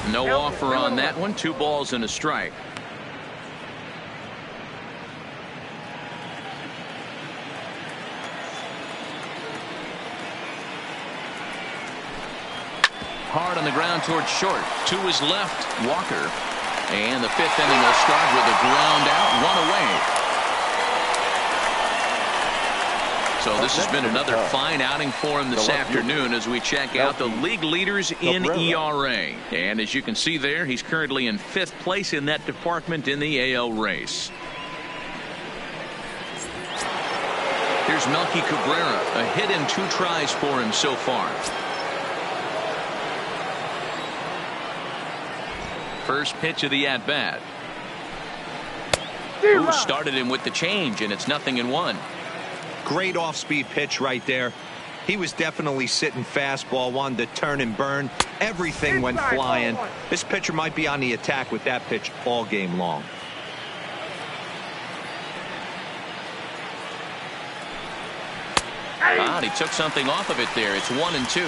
No offer on that one. 2 balls and a strike. Hard on the ground towards short. To his left, Walker. And the 5th inning will start with a ground out, 1 away. So this has been another fine outing for him this afternoon as we check out the league leaders in ERA. And as you can see there, he's currently in 5th place in that department in the AL race. Here's Melky Cabrera, a hit in 2 tries for him so far. First pitch of the at-bat. Who started him with the change, and it's 0-1. Great off-speed pitch right there. He was definitely sitting fastball, wanted to turn and burn. Everything went flying. This pitcher might be on the attack with that pitch all game long. He took something off of it there. It's 1-2.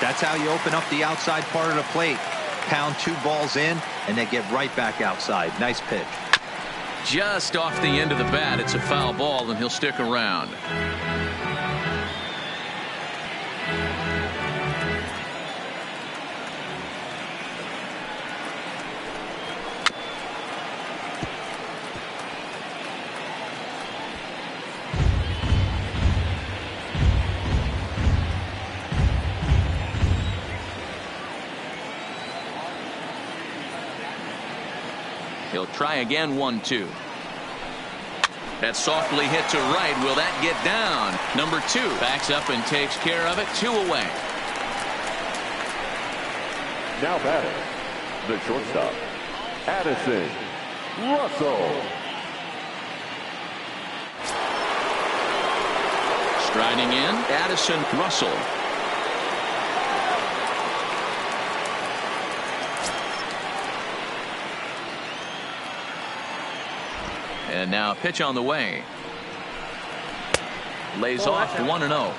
That's how you open up the outside part of the plate. Pound 2 balls in and then get right back outside. Nice pitch. Just off the end of the bat. It's a foul ball, and he'll stick around. He'll try again. 1-2. That's softly hit to right. Will that get down? Number 2 backs up and takes care of it. 2 away. Now batting, the shortstop, Addison Russell. Striding in, Addison Russell. And now a pitch on the way. Lays off 1-0.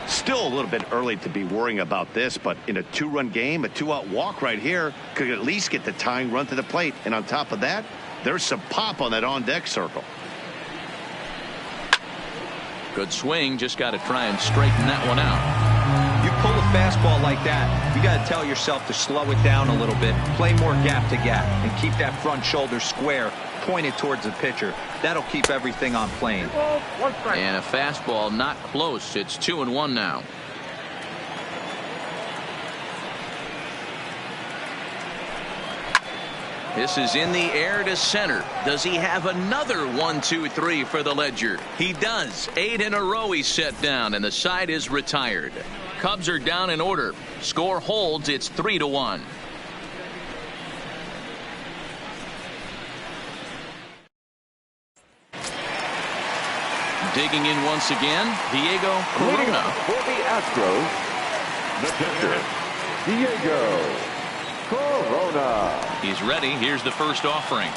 Still a little bit early to be worrying about this, but in a 2-run game, a 2-out walk right here could at least get the tying run to the plate. And on top of that, there's some pop on that on-deck circle. Good swing. Just got to try and straighten that one out. You pull a fastball like that, you got to tell yourself to slow it down a little bit, play more gap to gap, and keep that front shoulder square, pointed towards the pitcher. That'll keep everything on plane. And a fastball not close. It's 2-1 now. This is in the air to center. Does he have another 1-2-3 for the Ledger? He does. 8 in a row he's set down, and the side is retired. Cubs are down in order. Score holds. It's 3-1. Digging in once again, Diego Corona. For the Astros, the pitcher, Diego Corona. He's ready. Here's the first offering.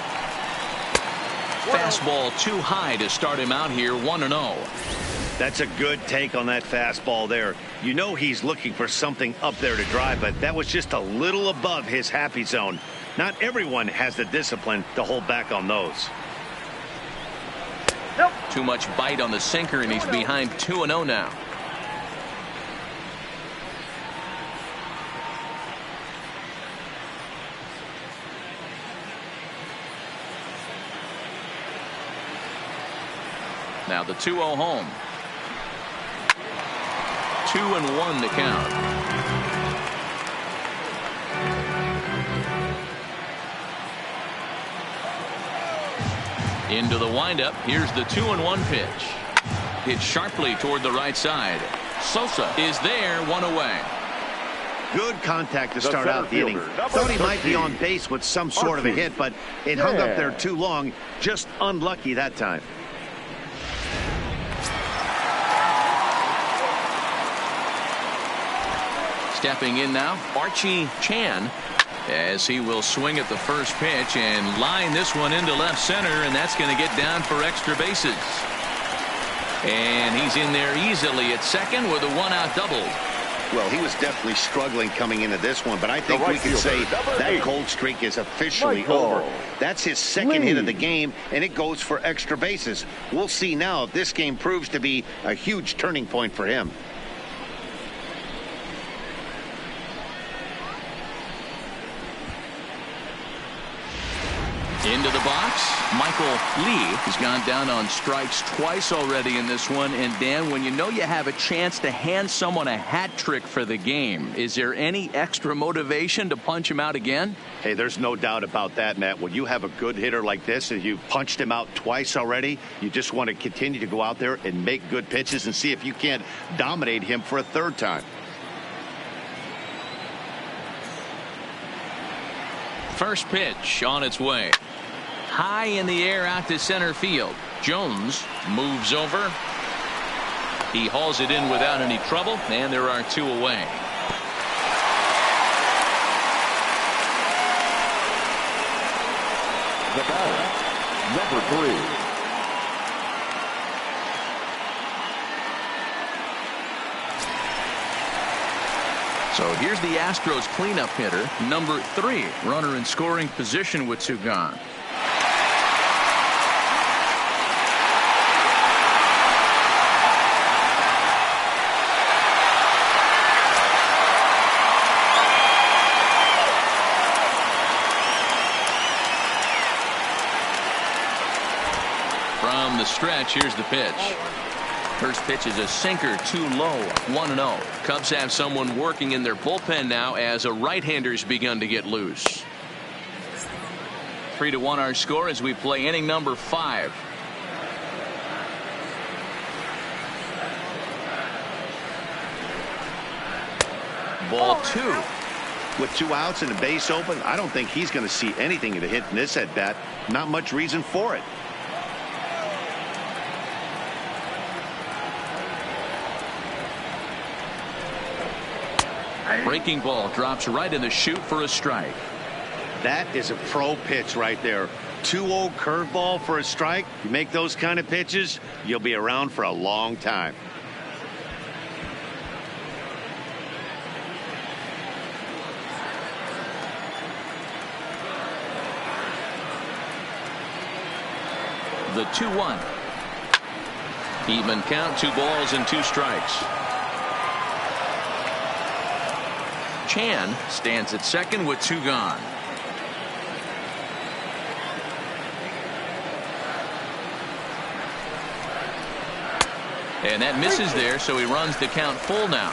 Fastball too high to start him out here. 1-0. That's a good take on that fastball there. You know he's looking for something up there to drive, but that was just a little above his happy zone. Not everyone has the discipline to hold back on those. Too much bite on the sinker, and he's behind 2-0 now. Now the 2-0 home. 2-1 to count. Into the windup. Here's the 2-1 pitch. Hit sharply toward the right side. Sosa is there. 1 away. Good contact to start out the inning. Thought he might be on base with some sort of a hit, but it hung up there too long. Just unlucky that time. Stepping in now, Archie Chan, as he will swing at the first pitch and line this one into left center, and that's going to get down for extra bases. And he's in there easily at second with a 1-out double. Well, he was definitely struggling coming into this one, but I think we can say that cold streak is officially over. That's his second hit of the game, and it goes for extra bases. We'll see now if this game proves to be a huge turning point for him. Into the box, Michael Lee has gone down on strikes twice already in this one. And Dan, when you know you have a chance to hand someone a hat trick for the game, is there any extra motivation to punch him out again? Hey, there's no doubt about that, Matt. When you have a good hitter like this and you punched him out twice already, you just want to continue to go out there and make good pitches and see if you can't dominate him for a third time. First pitch on its way. High in the air out to center field. Jones moves over. He hauls it in without any trouble, and there are 2 away. The batter, number 3. So here's the Astros cleanup hitter, number 3. Runner in scoring position with 2 gone. From the stretch, here's the pitch. First pitch is a sinker, too low. 1-0. Cubs have someone working in their bullpen now as a right-hander's begun to get loose. 3-1 our score as we play inning number 5. Ball 2. With 2 outs and a base open, I don't think he's going to see anything to hit in this at bat. Not much reason for it. Breaking ball drops right in the chute for a strike. That is a pro pitch right there. 2-0 curveball for a strike. You make those kind of pitches, you'll be around for a long time. The 2-1. Even count, 2 balls and 2 strikes. Chan stands at second with 2 gone. And that misses there, so he runs the count full now.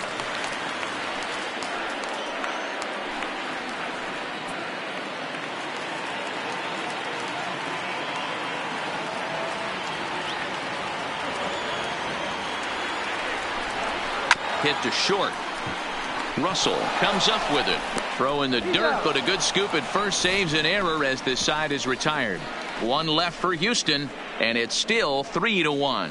Hit to short. Russell comes up with it. Throw in the dirt, but a good scoop at first saves an error as this side is retired. 1 left for Houston, and it's still 3-1.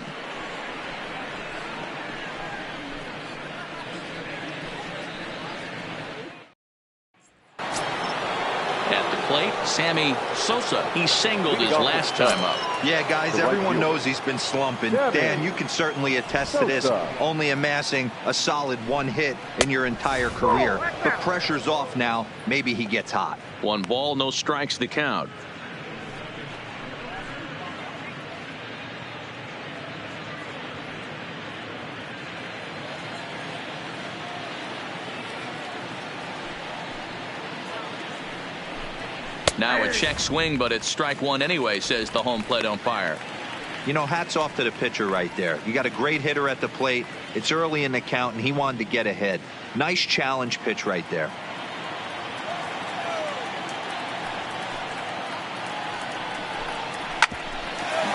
At the plate, Sammy Sosa. He singled his last time up. Yeah, guys, everyone knows he's been slumping. Dan, you can certainly attest to this, only amassing a solid 1 hit in your entire career. But pressure's off now. Maybe he gets hot. 1 ball, no strikes, the count. Now a check swing, but it's strike 1 anyway, says the home plate umpire. You know, hats off to the pitcher right there. You got a great hitter at the plate. It's early in the count, and he wanted to get ahead. Nice challenge pitch right there.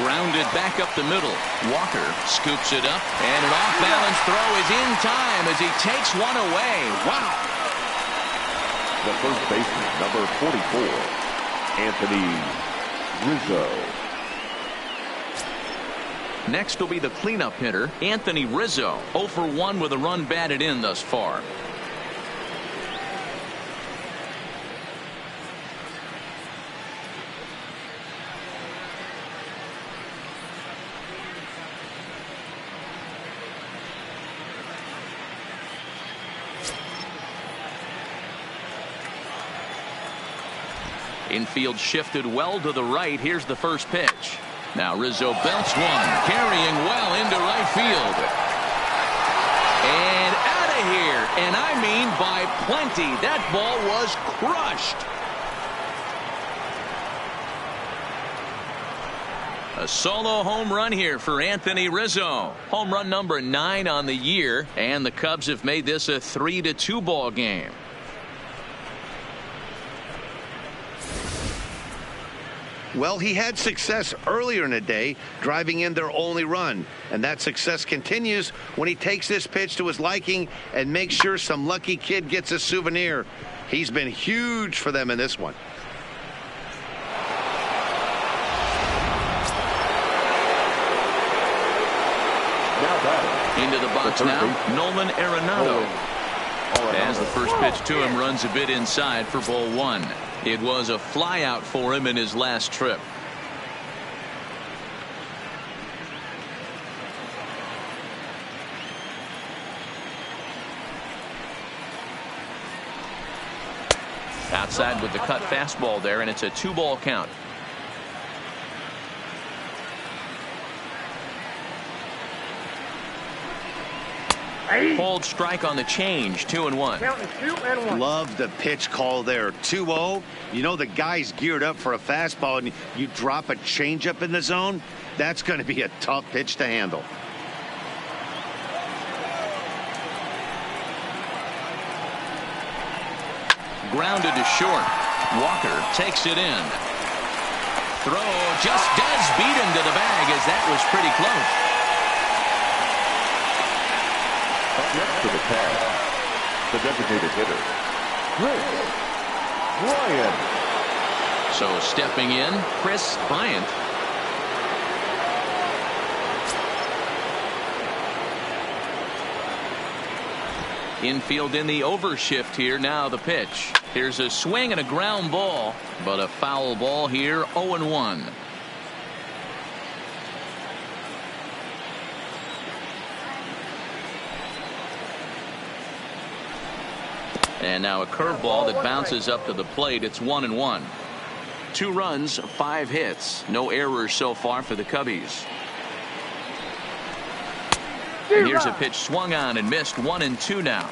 Grounded back up the middle. Walker scoops it up, and an off-balance throw is in time as he takes 1 away. Wow. The first baseman, number 44, Anthony Rizzo. Next will be the cleanup hitter, Anthony Rizzo. 0 for 1 with a run batted in thus far. Infield shifted well to the right. Here's the first pitch. Now Rizzo belts 1, carrying well into right field. And out of here. And I mean by plenty. That ball was crushed. A solo home run here for Anthony Rizzo. Home run number 9 on the year. And the Cubs have made this a 3-2 ball game. Well, he had success earlier in the day, driving in their only run. And that success continues when he takes this pitch to his liking and makes sure some lucky kid gets a souvenir. He's been huge for them in this one. Into the box now, Nolan Arenado. As the first pitch to him runs a bit inside for ball 1. It was a fly out for him in his last trip. Outside with the cut fastball there, and it's a 2-ball count. Hold strike on the change. 2-1. Counting 2-1. Love the pitch call there. 2-0. You know the guy's geared up for a fastball, and you drop a changeup in the zone. That's going to be a tough pitch to handle. Grounded to short. Walker takes it in. Throw just does beat him to the bag, as that was pretty close. Up next to the tag, the designated hitter, Chris Bryant. So stepping in, Chris Bryant. Infield in the overshift here. Now the pitch. Here's a swing and a ground ball, but a foul ball here. 0-1. And now a curveball that bounces up to the plate. It's 1-1. 2 runs, 5 hits. No errors so far for the Cubbies. And here's a pitch swung on and missed. 1-2 now.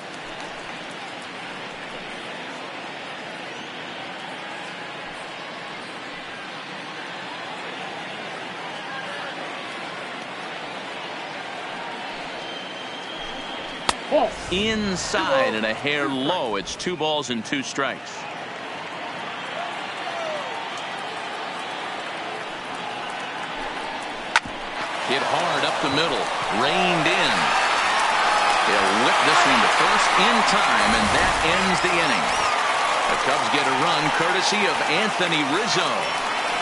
Inside and a hair low. It's 2 balls and 2 strikes. Hit hard up the middle. Reined in. He'll whip this one to first in time, and that ends the inning. The Cubs get a run courtesy of Anthony Rizzo.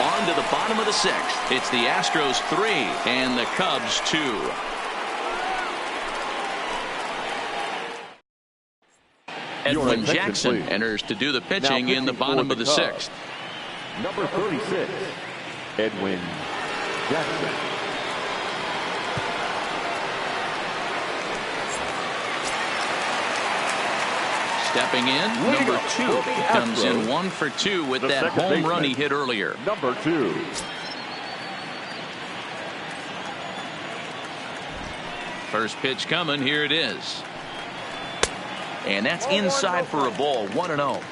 On to the bottom of the 6th. It's the Astros 3 and the Cubs 2. Edwin Jackson enters to do the pitching in the bottom of the 6th. Number 36, Edwin Jackson. Stepping in, number 2 comes in 1 for 2 with that home run he hit earlier. Number 2. First pitch coming. Here it is. And that's inside for a ball. 1-0.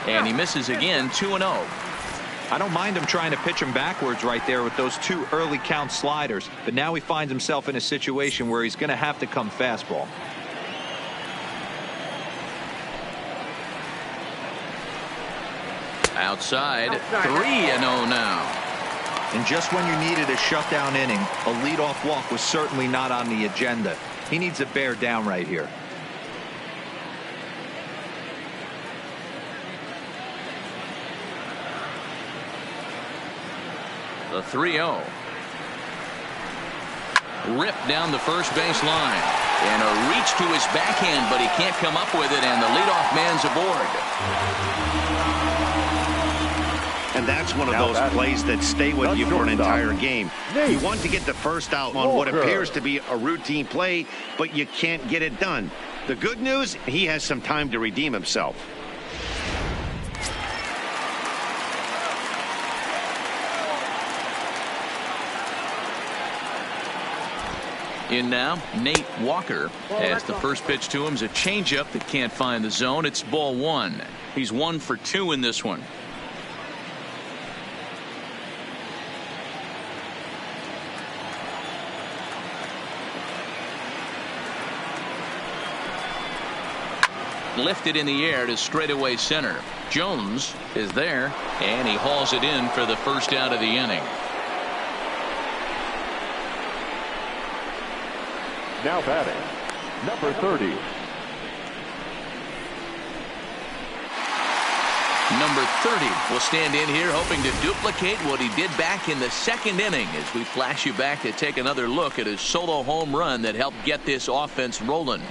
And he misses again. 2-0. I don't mind him trying to pitch him backwards right there with those 2 early count sliders, but now he finds himself in a situation where he's going to have to come fastball. Outside. 3-0 now. And just when you needed a shutdown inning, a leadoff walk was certainly not on the agenda. He needs to bear down right here. The 3-0. Ripped down the first base line. And a reach to his backhand, but he can't come up with it, and the leadoff man's aboard. And that's one of those plays that stay with you for an entire game. You want to get the first out on what appears to be a routine play, but you can't get it done. The good news, he has some time to redeem himself. In now, Nate Walker, as the first pitch to him is a changeup that can't find the zone. It's ball 1. He's 1 for 2 in this one. Lifted in the air to straightaway center. Jones is there, and he hauls it in for the first out of the inning. Now batting, number 30. Number 30 will stand in here hoping to duplicate what he did back in the 2nd inning as we flash you back to take another look at his solo home run that helped get this offense rolling.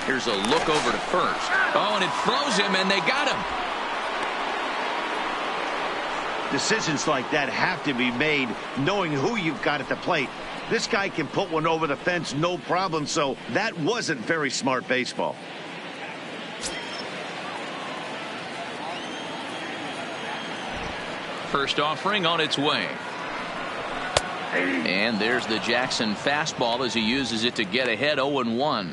Here's a look over to first. Oh, and it throws him, and they got him. Decisions like that have to be made knowing who you've got at the plate. This guy can put one over the fence, no problem, so that wasn't very smart baseball. First offering on its way. And there's the Jackson fastball as he uses it to get ahead 0-1.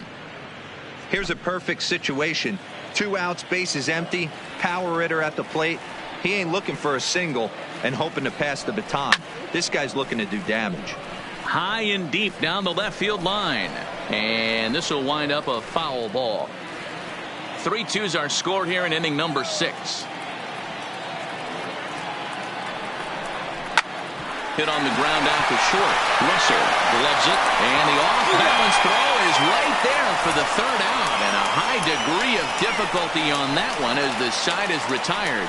Here's a perfect situation. 2 outs, bases empty, power hitter at the plate. He ain't looking for a single and hoping to pass the baton. This guy's looking to do damage. High and deep down the left field line. And this will wind up a foul ball. 3-2's our score here in inning number 6. Hit on the ground out to short. Russell gloves it, and the off-balance throw is right there for the 3rd out, and a high degree of difficulty on that one as the side is retired.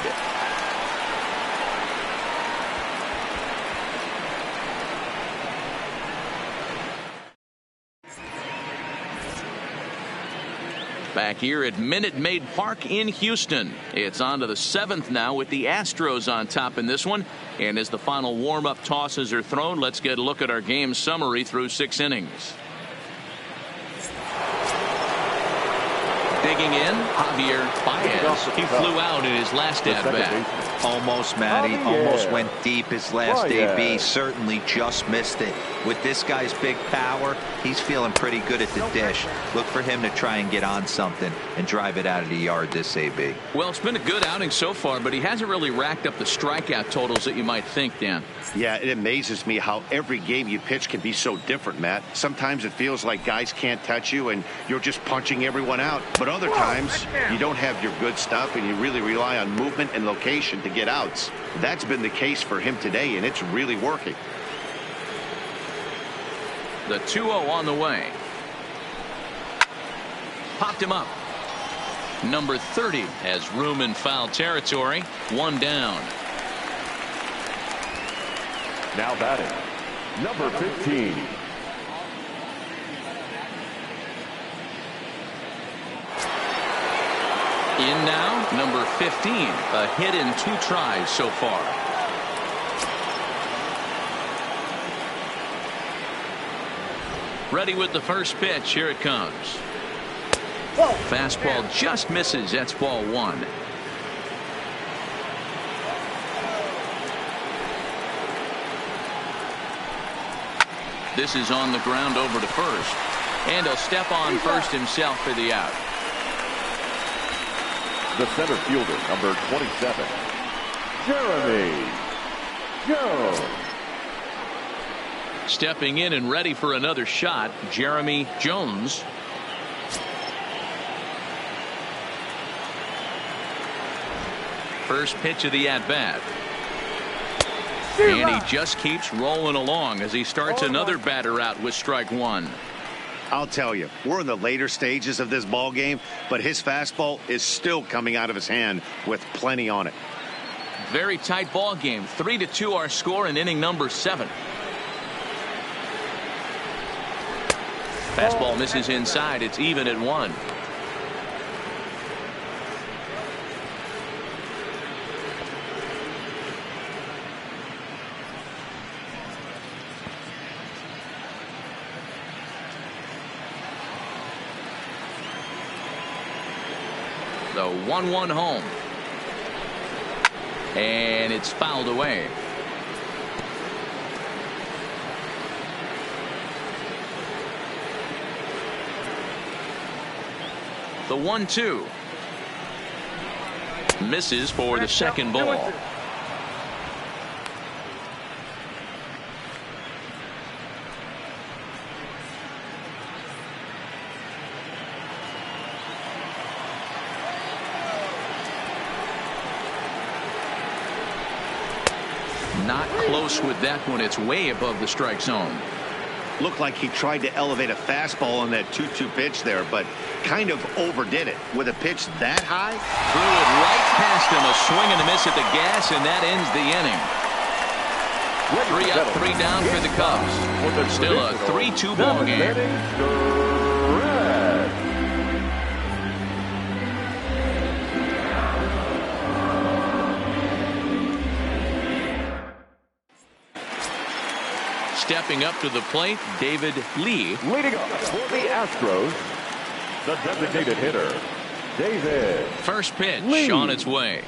Back here at Minute Maid Park in Houston. It's on to the 7th now with the Astros on top in this one. And as the final warm-up tosses are thrown, let's get a look at our game summary through 6 innings. Digging in, Javier Baez. He flew out in his last at-bat. Almost, Matty. Almost went deep his last AB. Certainly just missed it. With this guy's big power, he's feeling pretty good at the dish. Look for him to try and get on something and drive it out of the yard this AB. Well, it's been a good outing so far, but he hasn't really racked up the strikeout totals that you might think, Dan. Yeah, it amazes me how every game you pitch can be so different, Matt. Sometimes it feels like guys can't touch you and you're just punching everyone out. But other times you don't have your good stuff and you really rely on movement and location to get outs. That's been the case for him today, and it's really working. The 2-0 on the way. Popped him up. Number 30 has room in foul territory. 1 down. Now batting, number 15. In now, number 15. A hit in 2 tries so far. Ready with the first pitch. Here it comes. Fastball just misses. That's ball 1. This is on the ground over to first. And he'll step on first himself for the out. The center fielder, number 27, Jeremy Jones. Stepping in and ready for another shot, Jeremy Jones. First pitch of the at-bat. And he just keeps rolling along as he starts another batter out with strike 1. I'll tell you, we're in the later stages of this ball game, but his fastball is still coming out of his hand with plenty on it. Very tight ball game. 3-2 our score in inning number 7. Fastball misses inside. It's even at 1. The 1-1 home. And it's fouled away. The 1-2. Misses for the second ball. Not close with that one. It's way above the strike zone. Looked like he tried to elevate a fastball on that 2-2 pitch there, but kind of overdid it. With a pitch that high, threw it right past him. A swing and a miss at the gas, and that ends the inning. 3 up, 3 down for the Cubs. Still a 3-2 ball game. Stepping up to the plate, David Lee. Leading up for the Astros, the designated hitter, David First pitch Lee. On its way.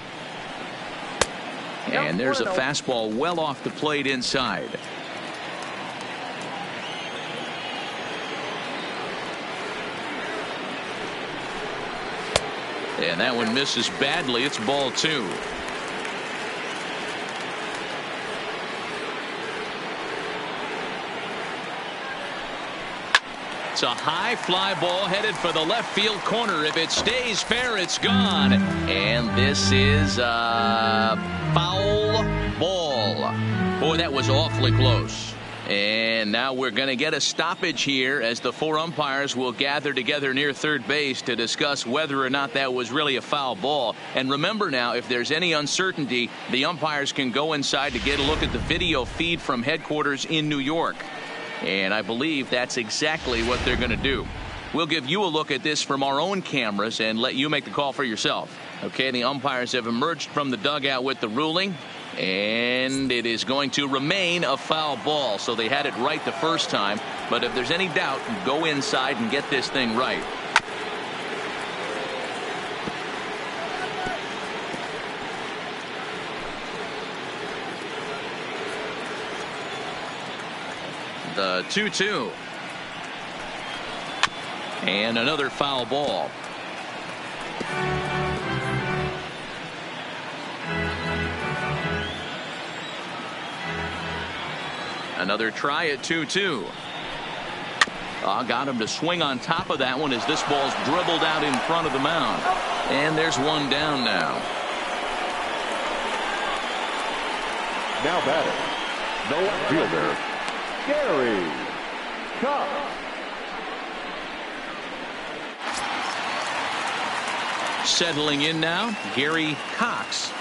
And there's a fastball well off the plate inside. And that one misses badly. It's ball 2. It's a high fly ball headed for the left field corner. If it stays fair, it's gone. And this is a foul ball. Boy, that was awfully close. And now we're going to get a stoppage here as the 4 umpires will gather together near third base to discuss whether or not that was really a foul ball. And remember now, if there's any uncertainty, the umpires can go inside to get a look at the video feed from headquarters in New York. And I believe that's exactly what they're going to do. We'll give you a look at this from our own cameras and let you make the call for yourself. Okay, the umpires have emerged from the dugout with the ruling. And it is going to remain a foul ball. So they had it right the first time. But if there's any doubt, go inside and get this thing right. The 2-2. And another foul ball. Another try at 2-2. Got him to swing on top of that one as this ball's dribbled out in front of the mound. And there's one down now. Now batting, no fielder, Gary Cox. Settling in now, Gary Cox.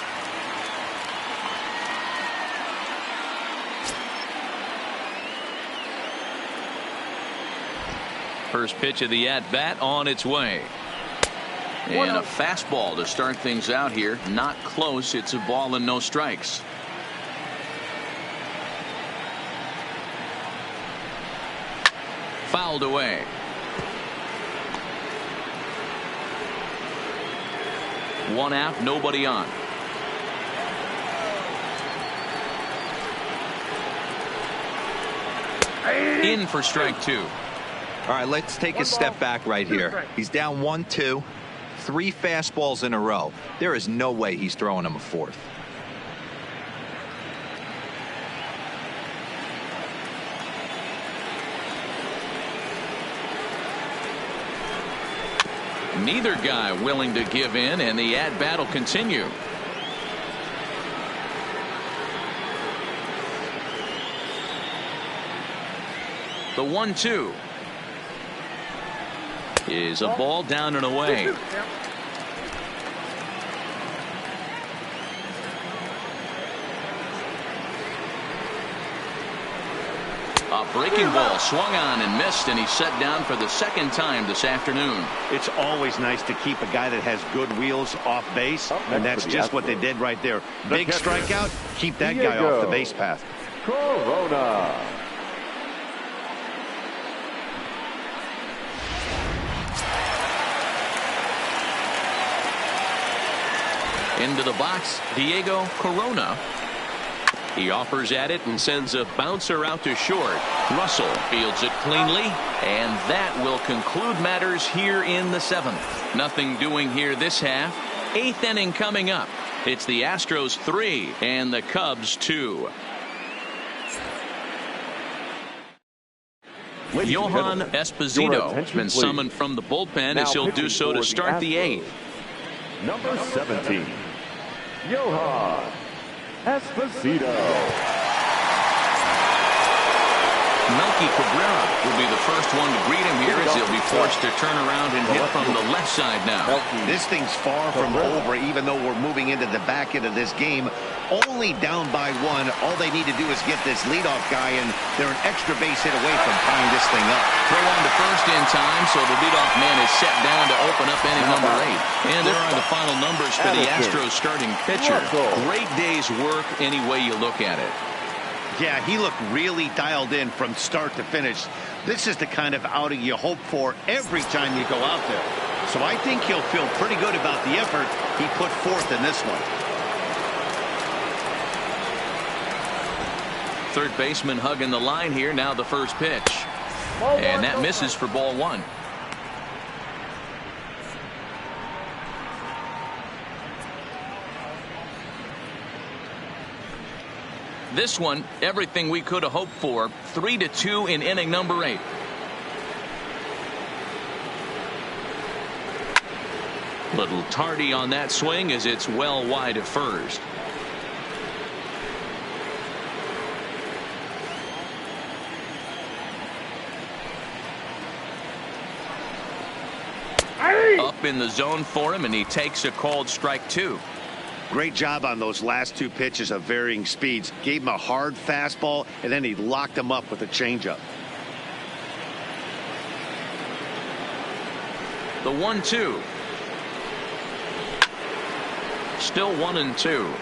First pitch of the at-bat on its way. And a fastball to start things out here. Not close. It's a ball and no strikes. Fouled away. One out, nobody on. In for strike 2. All right, let's take a step back right here. He's down 1-2, 3 fastballs in a row. There is no way he's throwing him a 4th. Neither guy willing to give in, and the at-bat will continue. The 1-2 is a ball down and away. A breaking ball swung on and missed, and he's set down for the second time this afternoon. It's always nice to keep a guy that has good wheels off base, and that's just what they did right there. Big strikeout, keep that guy off the base path. Corona. Into the box, Diego Corona. He offers at it and sends a bouncer out to short. Russell fields it cleanly, and that will conclude matters here in the 7th. Nothing doing here this half. 8th inning coming up. It's the Astros 3 and the Cubs 2. Johan Esposito has been summoned from the bullpen as he'll do so to start the 8th. Number 17, Johan Esposito. Melky Cabrera will be the first one to greet him here as he'll be forced to turn around and hit from the left side now. This thing's far from over, even though we're moving into the back end of this game. Only down by 1. All they need to do is get this leadoff guy, and they're an extra base hit away from tying this thing up. Throw on to first in time, so the leadoff man is set down to open up inning number 8. And there are the final numbers for the Astros starting pitcher. Great day's work any way you look at it. Yeah, he looked really dialed in from start to finish. This is the kind of outing you hope for every time you go out there. So I think he'll feel pretty good about the effort he put forth in this one. Third baseman hugging the line here. Now the first pitch. And that misses for ball one. This one, everything we could have hoped for. 3-2 in inning number 8. Little tardy on that swing as it's well wide of first. Up in the zone for him, and he takes a called strike 2. Great job on those last 2 pitches of varying speeds. Gave him a hard fastball, and then he locked him up with a changeup. The 1-2. Still 1-2.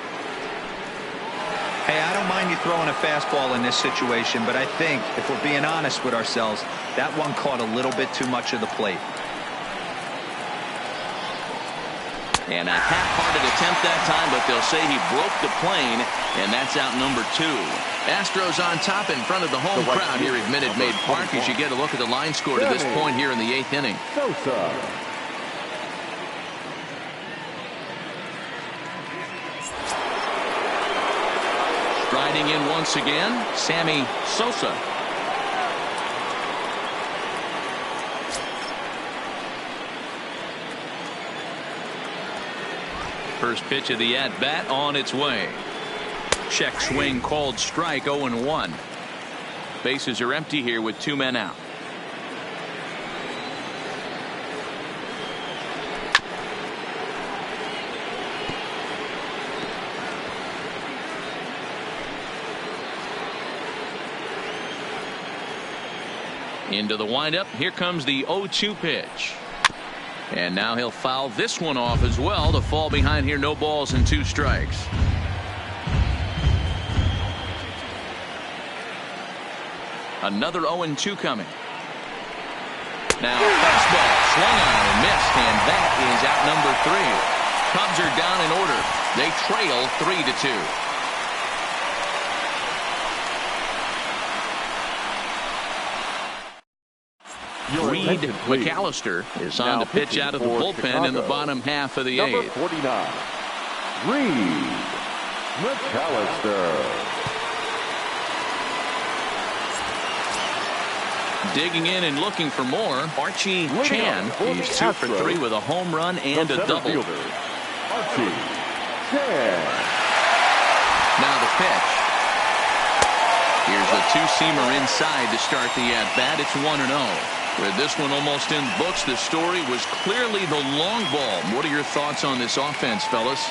Hey, I don't mind you throwing a fastball in this situation, but I think if we're being honest with ourselves, that one caught a little bit too much of the plate. And a half-hearted attempt that time, but they'll say he broke the plane, and that's out number 2. Astros on top in front of the home crowd here at Minute Maid Park as you get a look at the line score to this point here in the 8th inning. Striding in once again, Sammy Sosa. First pitch of the at-bat on its way. Check swing called strike. 0-1. Bases are empty here with 2 men out. Into the windup. Here comes the 0-2 pitch. And now he'll foul this one off as well to fall behind here. No balls and 2 strikes. Another 0-2 coming. Now fastball swung on and missed, and that is out number 3. Cubs are down in order. They trail 3-2. Reed McAllister is on to pitch out of the bullpen in the bottom half of the 8th. Number 49, Reed McAllister. Digging in and looking for more, Archie Chan. He's 2 for 3 with a home run and a double. Archie Chan. Now the pitch. Here's a 2-seamer inside to start the at-bat. It's 1-0. With this one almost in books, the story was clearly the long ball. What are your thoughts on this offense, fellas?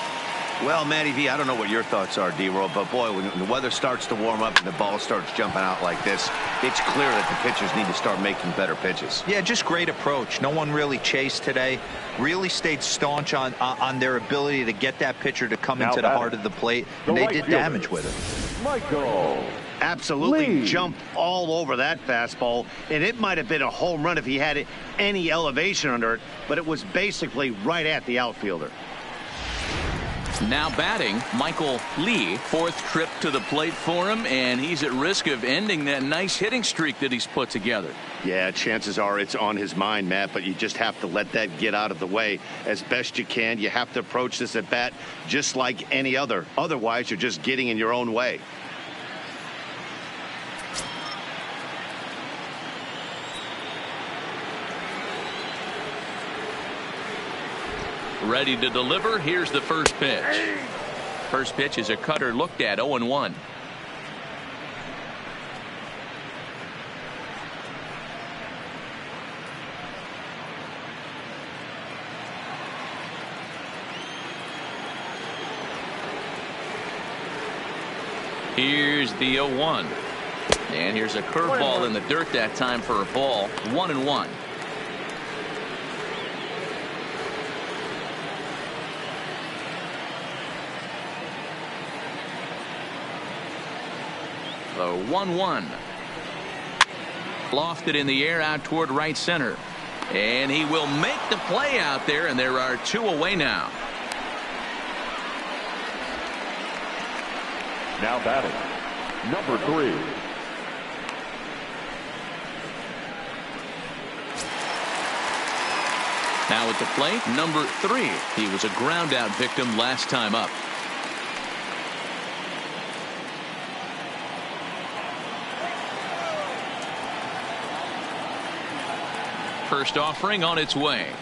Well, Matty V, I don't know what your thoughts are, D-Roll, but boy, when the weather starts to warm up and the ball starts jumping out like this, it's clear that the pitchers need to start making better pitches. Yeah, just great approach. No one really chased today. Really stayed staunch on their ability to get that pitcher to come into the heart of the plate, and they did damage with it. Michael absolutely jumped all over that fastball, and it might have been a home run if he had any elevation under it, but it was basically right at the outfielder. Now batting, Michael Lee. 4th trip to the plate for him, and he's at risk of ending that nice hitting streak that he's put together. Yeah, chances are it's on his mind, Matt, but you just have to let that get out of the way as best you can. You have to approach this at bat just like any other. Otherwise, you're just getting in your own way. Ready to deliver. Here's the first pitch. First pitch is a cutter looked at. 0-1. Here's the 0-1. And here's a curveball in the dirt that time for a ball. 1-1. The 1-1. Lofted in the air out toward right center. And he will make the play out there, and there are 2 away now. Now batting, number 3. Now at the plate, number 3. He was a ground out victim last time up. First offering on its way.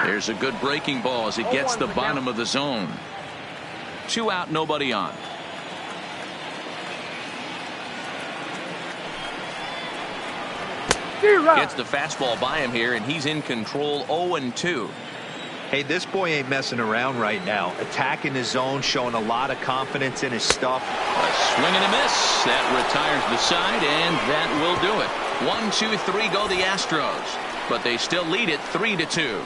There's a good breaking ball as it gets the bottom of the zone. 2 out, nobody on. Gets the fastball by him here, and he's in control. 0-2. Hey, this boy ain't messing around right now. Attacking his zone, showing a lot of confidence in his stuff. A swing and a miss. That retires the side, and that will do it. 1, 2, 3 go the Astros, but they still lead it 3-2.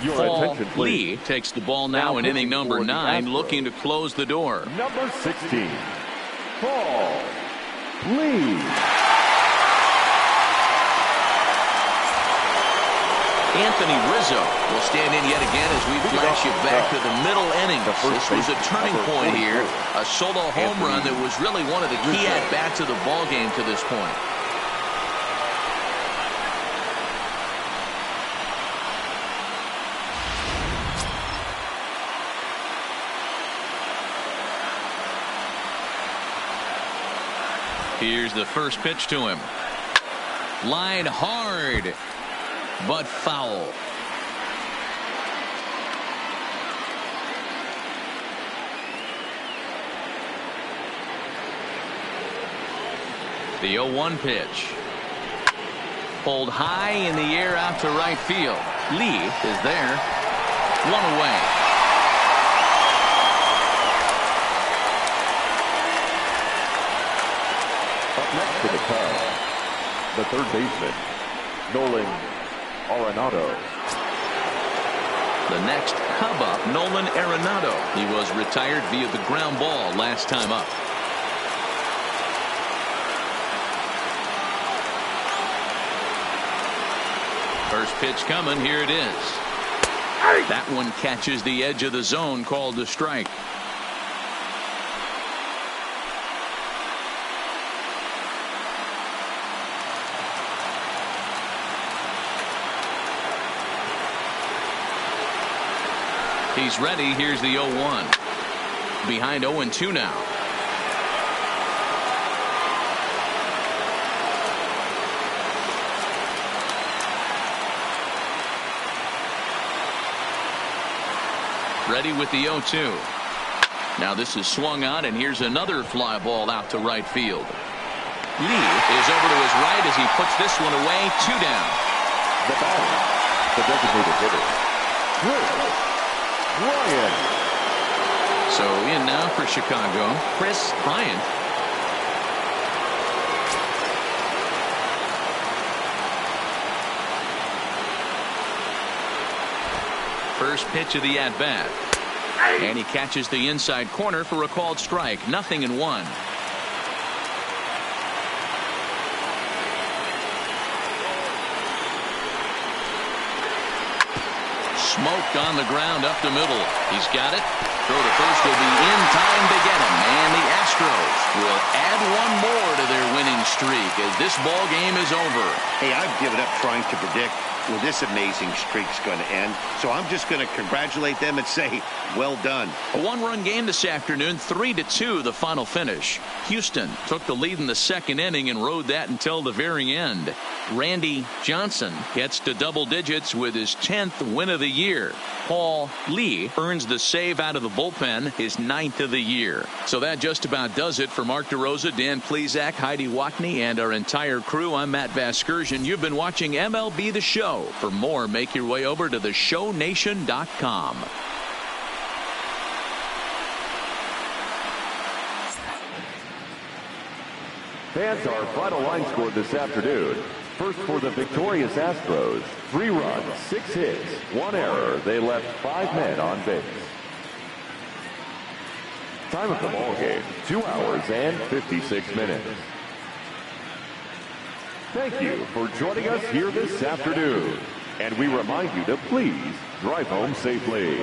Your Paul attention, please. Lee takes the ball now in inning number 9, looking to close the door. Number 16, Paul Lee. Anthony Rizzo will stand in yet again as we flash you back to the middle innings. This was a turning point here. A solo home run that was really one of the key at-bats of the ballgame to this point. Here's the first pitch to him. Line hard, but foul. The 0-1 pitch. Pulled high in the air out to right field. Lee is there. 1 away. Next to the Cubs, the third baseman, Nolan Arenado. The next Cub up, Nolan Arenado. He was retired via the ground ball last time up. First pitch coming. Here it is. That one catches the edge of the zone, called a strike. He's ready. Here's the 0-1. Behind 0-2 now. Ready with the 0-2. Now this is swung on, and here's another fly ball out to right field. Lee is over to his right as he puts this one away. 2 down. The batter, the designated hitter, Chris Bryant. So in now for Chicago, Chris Bryant. First pitch of the at-bat. And he catches the inside corner for a called strike. 0-1. Smoked on the ground up the middle. He's got it. Throw to first will be in time to get him. And the Astros will add 1 more to their winning streak as this ball game is over. Hey, I've given up trying to predict where this amazing streak's going to end. So I'm just going to congratulate them and say, well done. A 1-run game this afternoon, 3-2 the final finish. Houston took the lead in the second inning and rode that until the very end. Randy Johnson gets to double digits with his 10th win of the year. Paul Lee earns the save out of the bullpen, his 9th of the year. So that just about does it for Mark DeRosa, Dan Plesac, Heidi Watney, and our entire crew. I'm Matt Vasgersian. You've been watching MLB The Show. For more, make your way over to theshownation.com. Fans, our final line score this afternoon. First for the victorious Astros, 3 runs, 6 hits, 1 error. They left 5 men on base. Time of the ball game, 2 hours and 56 minutes. Thank you for joining us here this afternoon. And we remind you to please drive home safely.